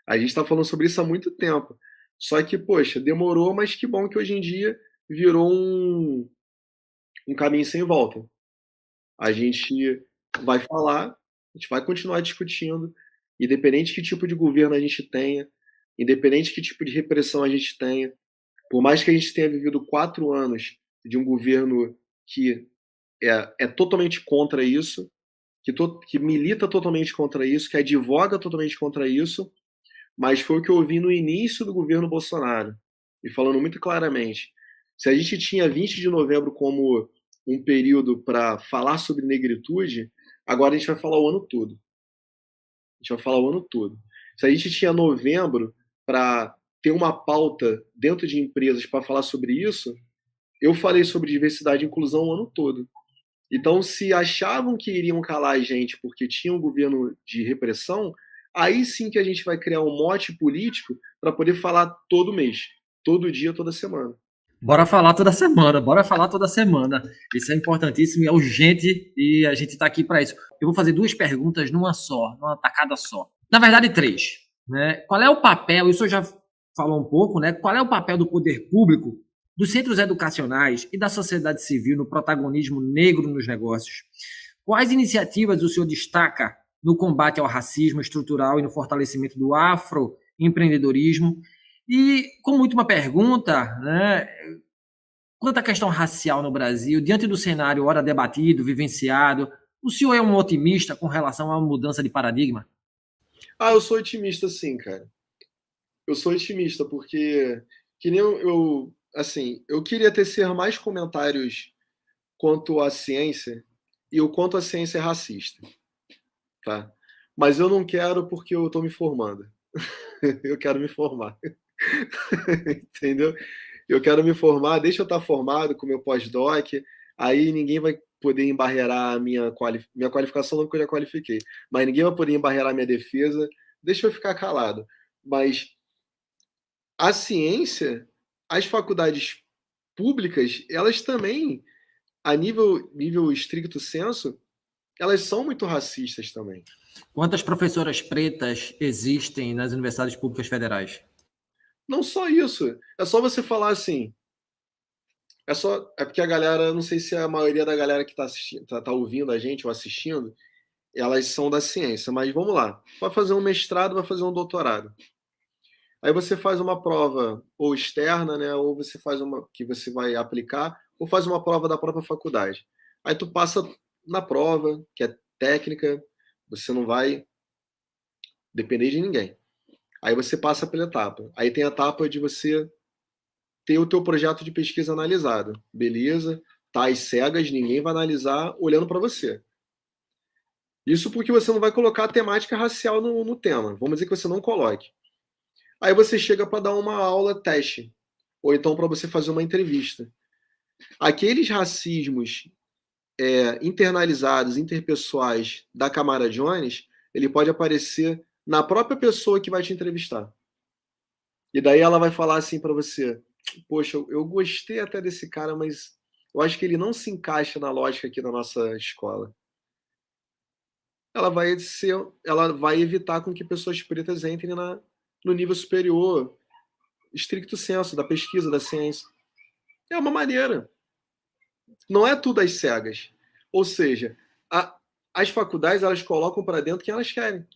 A gente está falando sobre isso há muito tempo. Só que, poxa, demorou, mas que bom que hoje em dia virou um caminho sem volta. A gente vai falar, a gente vai continuar discutindo, independente de que tipo de governo a gente tenha, independente de que tipo de repressão a gente tenha, por mais que a gente tenha vivido 4 anos de um governo que é totalmente contra isso, que milita totalmente contra isso, que advoga totalmente contra isso, mas foi o que eu ouvi no início do governo Bolsonaro, e falando muito claramente. Se a gente tinha 20 de novembro como um período para falar sobre negritude, agora a gente vai falar o ano todo. A gente vai falar o ano todo. Se a gente tinha novembro para ter uma pauta dentro de empresas para falar sobre isso, eu falei sobre diversidade e inclusão o ano todo. Então, se achavam que iriam calar a gente porque tinha um governo de repressão, aí sim que a gente vai criar um mote político para poder falar todo mês, todo dia, toda semana. Bora falar toda semana, bora falar toda semana. Isso é importantíssimo e é urgente e a gente está aqui para isso. Eu vou fazer 2 perguntas numa tacada só. Na verdade, 3. Né? Qual é o papel, isso eu já falou um pouco, né? Qual é o papel do poder público, dos centros educacionais e da sociedade civil no protagonismo negro nos negócios? Quais iniciativas o senhor destaca no combate ao racismo estrutural e no fortalecimento do afroempreendedorismo? E, como última pergunta, né, quanto à questão racial no Brasil, diante do cenário ora debatido, vivenciado, o senhor é um otimista com relação a uma mudança de paradigma? Eu sou otimista sim, cara. Eu sou otimista porque que nem assim, eu queria tecer mais comentários quanto à ciência e o quanto a ciência é racista, tá? Mas eu não quero porque eu estou me formando. Eu quero me formar. Entendeu? Eu quero me formar, deixa eu estar formado com meu pós-doc, aí ninguém vai poder embarrear a minha qualificação, não porque eu já qualifiquei, mas ninguém vai poder embarrear a minha defesa, deixa eu ficar calado. Mas a ciência, as faculdades públicas, elas também, a nível estricto senso, elas são muito racistas também. Quantas professoras pretas existem nas universidades públicas federais? Não só isso, é só você falar assim. É porque a galera, não sei se a maioria da galera que está assistindo, tá ouvindo a gente ou assistindo, elas são da ciência, mas vamos lá. Vai fazer um mestrado, vai fazer um doutorado. Aí você faz uma prova ou externa, né, ou você faz uma que você vai aplicar, ou faz uma prova da própria faculdade. Aí tu passa na prova, que é técnica, você não vai depender de ninguém. Aí você passa pela etapa. Aí tem a etapa de você ter o teu projeto de pesquisa analisado. Beleza, tá às cegas, ninguém vai analisar olhando para você. Isso porque você não vai colocar a temática racial no tema. Vamos dizer que você não coloque. Aí você chega para dar uma aula teste, ou então para você fazer uma entrevista. Aqueles racismos internalizados, interpessoais da Camara Jones, ele pode aparecer na própria pessoa que vai te entrevistar. E daí ela vai falar assim para você: poxa, eu gostei até desse cara, mas eu acho que ele não se encaixa na lógica aqui da nossa escola. Ela vai evitar com que pessoas pretas entrem no nível superior, estricto senso, da pesquisa, da ciência. É uma maneira. Não é tudo às cegas. Ou seja, as faculdades elas colocam para dentro quem elas querem.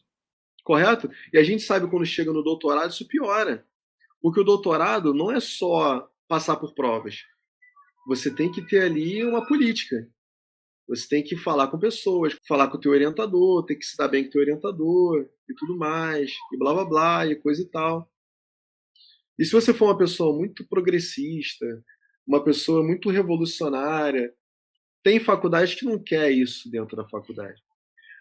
Correto? E a gente sabe quando chega no doutorado isso piora. Porque o doutorado não é só passar por provas. Você tem que ter ali uma política. Você tem que falar com pessoas, falar com o teu orientador, tem que se dar bem com o teu orientador e tudo mais, e blá blá blá, e coisa e tal. E se você for uma pessoa muito progressista, uma pessoa muito revolucionária, tem faculdade que não quer isso dentro da faculdade.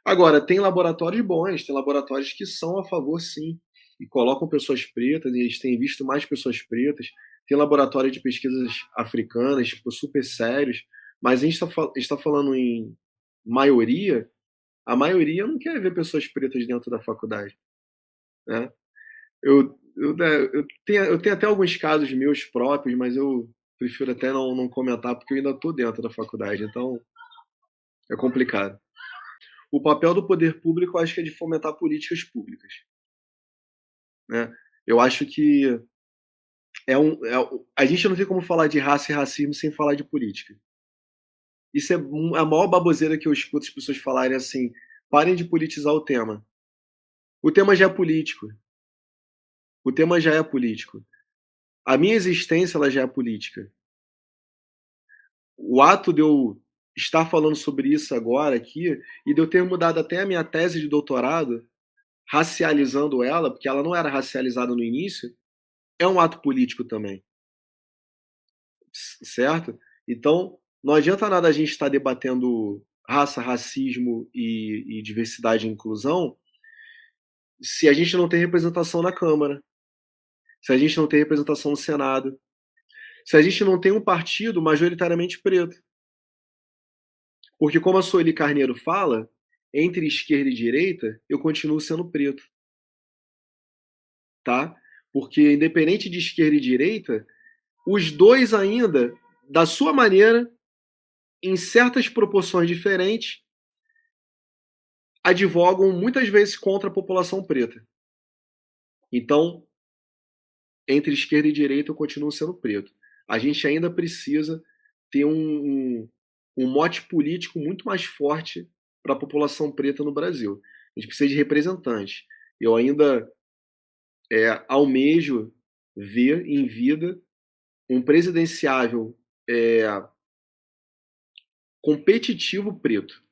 Agora, tem laboratórios bons, tem laboratórios que são a favor, sim, e colocam pessoas pretas, e eles têm visto mais pessoas pretas. Tem laboratório de pesquisas africanas, tipo, super sérios, mas a gente está falando em maioria, a maioria não quer ver pessoas pretas dentro da faculdade, né? Eu tenho até alguns casos meus próprios, mas eu prefiro até não comentar, porque eu ainda estou dentro da faculdade, então é complicado. O papel do poder público, eu acho que é de fomentar políticas públicas, né? Eu acho que a gente não tem como falar de raça e racismo sem falar de política. Isso é a maior baboseira que eu escuto as pessoas falarem assim: parem de politizar o tema. O tema já é político. O tema já é político. A minha existência ela já é política. O ato de eu estar falando sobre isso agora aqui e de eu ter mudado até a minha tese de doutorado, racializando ela, porque ela não era racializada no início, é um ato político também, certo? Então, não adianta nada a gente estar debatendo raça, racismo e diversidade e inclusão se a gente não tem representação na Câmara, se a gente não tem representação no Senado, se a gente não tem um partido majoritariamente preto. Porque, como a Sueli Carneiro fala, entre esquerda e direita, eu continuo sendo preto. Tá? Porque, independente de esquerda e direita, os dois ainda, da sua maneira, em certas proporções diferentes, advogam muitas vezes contra a população preta. Então, entre esquerda e direita, eu continuo sendo preto. A gente ainda precisa ter um mote político muito mais forte para a população preta no Brasil. A gente precisa de representantes. Eu ainda almejo ver em vida um presidenciável competitivo preto.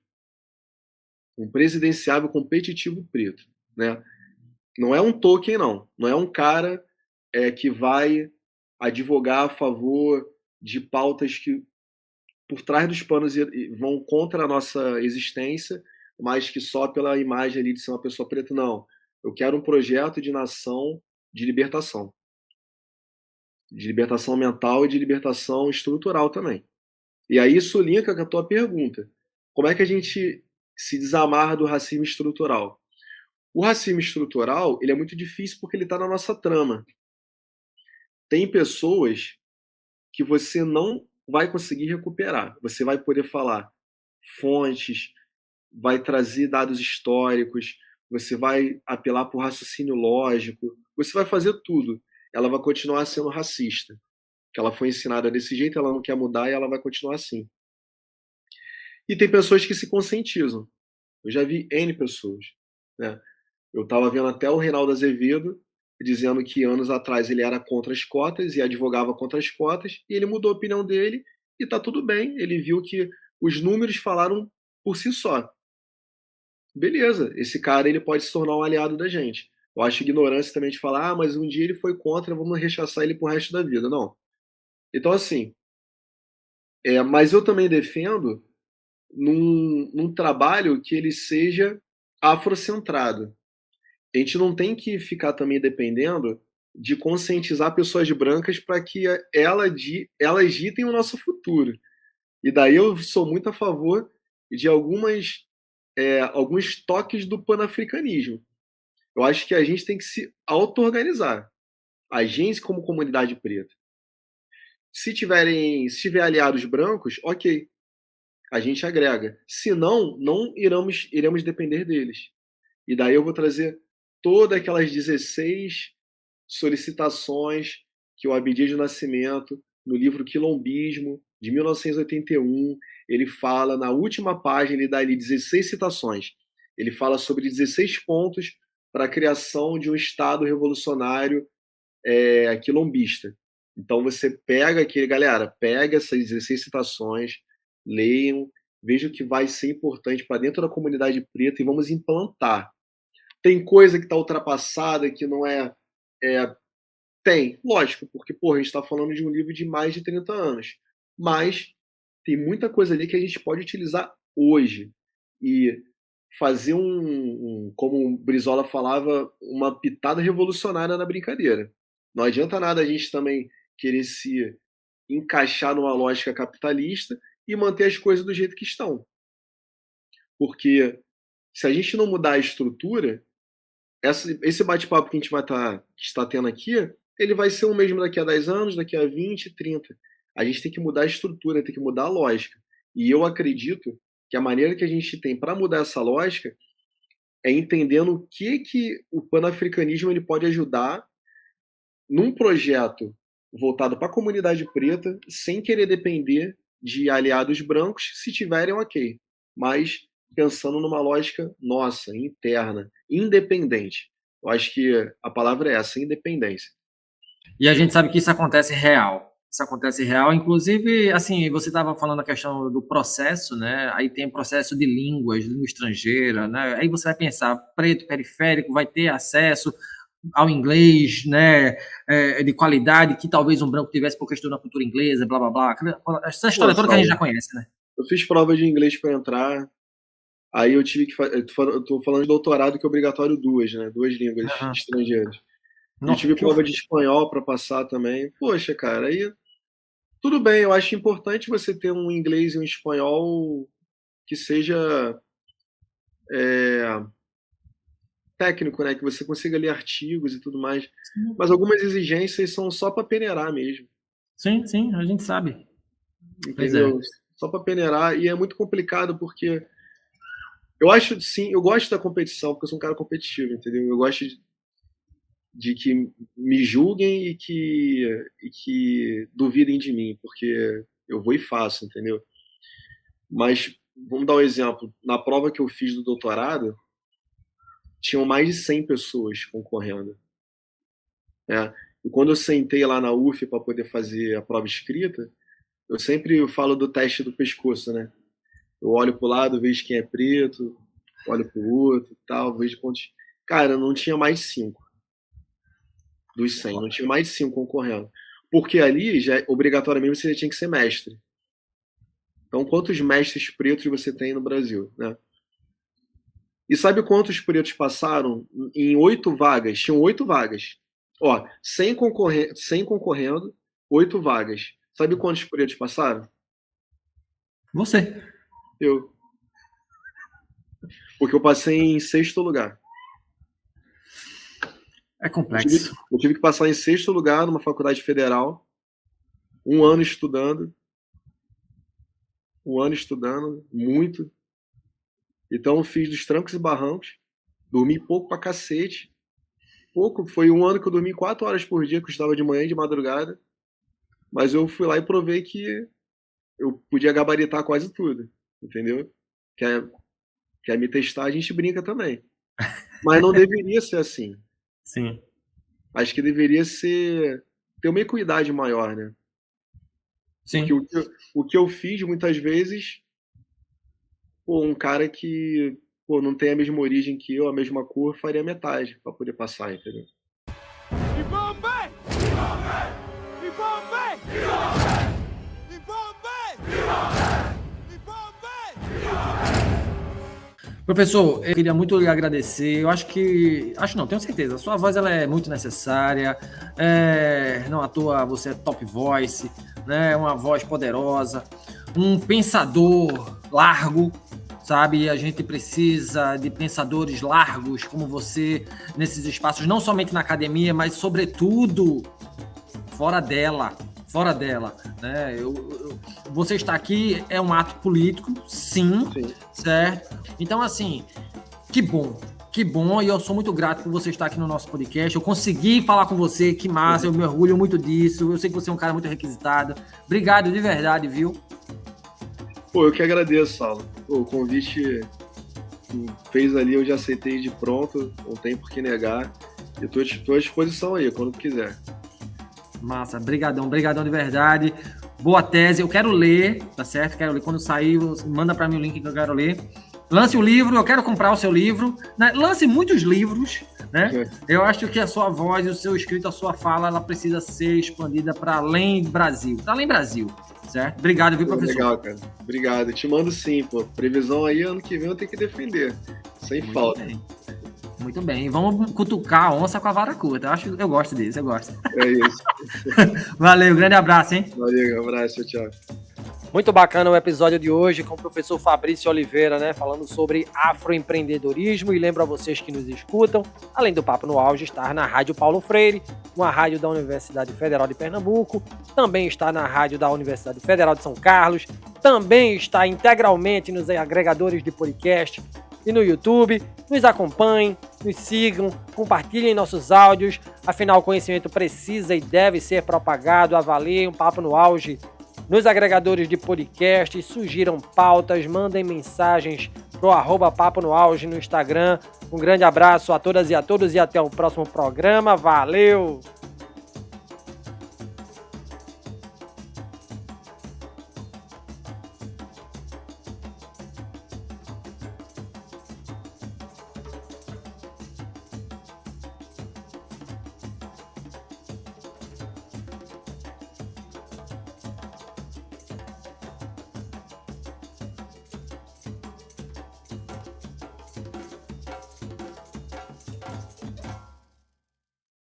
Um presidenciável competitivo preto. Né? Não é um token, não. Não é um cara que vai advogar a favor de pautas que, por trás dos panos, vão contra a nossa existência, mas que só pela imagem ali de ser uma pessoa preta, não. Eu quero um projeto de nação de libertação. De libertação mental e de libertação estrutural também. E aí isso linka com a tua pergunta. Como é que a gente se desamarra do racismo estrutural? O racismo estrutural ele é muito difícil porque ele está na nossa trama. Tem pessoas que você não vai conseguir recuperar. Você vai poder falar fontes, vai trazer dados históricos, você vai apelar para o raciocínio lógico, você vai fazer tudo. Ela vai continuar sendo racista. Que ela foi ensinada desse jeito, ela não quer mudar e ela vai continuar assim. E tem pessoas que se conscientizam. Eu já vi N pessoas. Né? Eu estava vendo até o Reinaldo Azevedo dizendo que anos atrás ele era contra as cotas e advogava contra as cotas, e ele mudou a opinião dele e está tudo bem. Ele viu que os números falaram por si só. Beleza, esse cara ele pode se tornar um aliado da gente. Eu acho ignorância também de falar, mas um dia ele foi contra, vamos rechaçar ele pro resto da vida. Não. Então, assim, mas eu também defendo num trabalho que ele seja afrocentrado. A gente não tem que ficar também dependendo de conscientizar pessoas brancas para que elas ditem o nosso futuro. E daí eu sou muito a favor de alguns toques do panafricanismo. Eu acho que a gente tem que se auto-organizar. A gente como comunidade preta. Se tiver aliados brancos, ok, a gente agrega. Se não, não iremos depender deles. E daí eu vou trazer todas aquelas 16 solicitações que o Abdias do Nascimento no livro Quilombismo, de 1981, ele fala, na última página, ele dá ali 16 citações. Ele fala sobre 16 pontos para a criação de um Estado revolucionário quilombista. Então você pega aqui, galera, pega essas 16 citações, leiam, vejam o que vai ser importante para dentro da comunidade preta e vamos implantar. Tem coisa que está ultrapassada, que não Tem, lógico, porque a gente está falando de um livro de mais de 30 anos. Mas tem muita coisa ali que a gente pode utilizar hoje. E fazer como o Brizola falava, uma pitada revolucionária na brincadeira. Não adianta nada a gente também querer se encaixar numa lógica capitalista e manter as coisas do jeito que estão. Porque se a gente não mudar a estrutura, esse bate-papo que a gente vai estar tendo aqui, ele vai ser o mesmo daqui a 10 anos, daqui a 20, 30. A gente tem que mudar a estrutura, tem que mudar a lógica. E eu acredito que a maneira que a gente tem para mudar essa lógica é entendendo o que o panafricanismo ele pode ajudar num projeto voltado para a comunidade preta, sem querer depender de aliados brancos, se tiverem ok. Mas pensando numa lógica nossa, interna, independente. Eu acho que a palavra é essa, independência. E a gente sabe que isso acontece real. Isso acontece real, inclusive, assim, você estava falando a questão do processo, né? Aí tem o processo de línguas, língua estrangeira, né? Aí você vai pensar, preto, periférico, vai ter acesso ao inglês, né? De qualidade, que talvez um branco tivesse por questão da cultura inglesa, blá, blá, blá. Essa história toda que a gente já conhece, né? Eu fiz prova de inglês para entrar, aí eu tive que eu tô falando de doutorado que é obrigatório 2, né? 2 línguas estrangeiras. Eu tive prova de espanhol para passar também. Poxa, cara, aí tudo bem, eu acho importante você ter um inglês e um espanhol que seja técnico, né? Que você consiga ler artigos e tudo mais. Sim. Mas algumas exigências são só para peneirar mesmo. Sim, sim, a gente sabe. Entendeu? Só para peneirar. E é muito complicado porque eu acho, sim, eu gosto da competição, porque eu sou um cara competitivo, entendeu? Eu gosto de que me julguem e que duvidem de mim, porque eu vou e faço, entendeu? Mas, vamos dar um exemplo. Na prova que eu fiz do doutorado, tinham mais de 100 pessoas concorrendo. E quando eu sentei lá na UF para poder fazer a prova escrita, eu sempre falo do teste do pescoço, né? Eu olho pro lado, vejo quem é preto, olho pro outro, tal, vejo pontos. Cara, não tinha mais 5 dos 100, não tinha mais de 5 concorrendo. Porque ali, já obrigatoriamente, você já tinha que ser mestre. Então, quantos mestres pretos você tem no Brasil, né? E sabe quantos pretos passaram? Em 8 vagas, tinham 8 vagas. 100 concorrendo, 8 vagas. Sabe quantos pretos passaram? Você. Eu. Porque eu passei em 6º lugar. É complexo. Eu tive que passar em 6º lugar numa faculdade federal, 1 ano estudando, muito. Então eu fiz dos trancos e barrancos, dormi pouco pra cacete. Foi 1 ano que eu dormi 4 horas por dia, que eu estava de manhã e de madrugada. Mas eu fui lá e provei que eu podia gabaritar quase tudo, entendeu? Quer me testar, a gente brinca também. Mas não deveria ser assim. Sim. Acho que deveria ter uma equidade maior, né? Sim. Porque o que eu fiz, muitas vezes, um cara que não tem a mesma origem que eu, a mesma cor, faria metade para poder passar, entendeu? Professor, eu queria muito lhe agradecer. Eu tenho certeza. A sua voz ela é muito necessária. Não à toa você é top voice, né? Uma voz poderosa, um pensador largo, sabe? A gente precisa de pensadores largos como você nesses espaços, não somente na academia, mas sobretudo fora dela. Né? Você estar aqui é um ato político, sim, certo? Então, assim, que bom Que bom, e eu sou muito grato por você estar aqui no nosso podcast. Eu consegui falar com você, que massa, eu me orgulho muito disso. Eu sei que você é um cara muito requisitado. Obrigado de verdade, viu? Pô, eu que agradeço, Saulo. Pô, o convite que fez ali, eu já aceitei de pronto, não tem por que negar. Eu tô à disposição aí, quando quiser. Massa, brigadão de verdade. Boa tese, eu quero ler, tá certo? Quero ler. Quando sair, manda para mim o link que eu quero ler. Lance o livro, eu quero comprar o seu livro. Né? Lance muitos livros, né? Eu acho que a sua voz, o seu escrito, a sua fala, ela precisa ser expandida para além do Brasil. Para além do Brasil, certo? Obrigado, viu, professor? Legal, cara. Obrigado. Eu te mando sim, pô. Previsão aí, ano que vem eu tenho que defender. Sem Muito falta. Bem. Muito bem. Vamos cutucar a onça com a vara curta. Eu gosto disso, eu gosto. É isso. Valeu, grande abraço, hein? Valeu, um abraço, tchau. Muito bacana o episódio de hoje com o professor Fabrício Oliveira, né? Falando sobre afroempreendedorismo. E lembro a vocês que nos escutam, além do Papo no Auge, estar na Rádio Paulo Freire, uma rádio da Universidade Federal de Pernambuco. Também está na rádio da Universidade Federal de São Carlos. Também está integralmente nos agregadores de podcast e no YouTube. Nos acompanhem, nos sigam, compartilhem nossos áudios. Afinal, o conhecimento precisa e deve ser propagado. Avaliem o Papo no Auge nos agregadores de podcast, sugiram pautas, mandem mensagens pro @Papo no Auge no Instagram. Um grande abraço a todas e a todos e até o próximo programa. Valeu!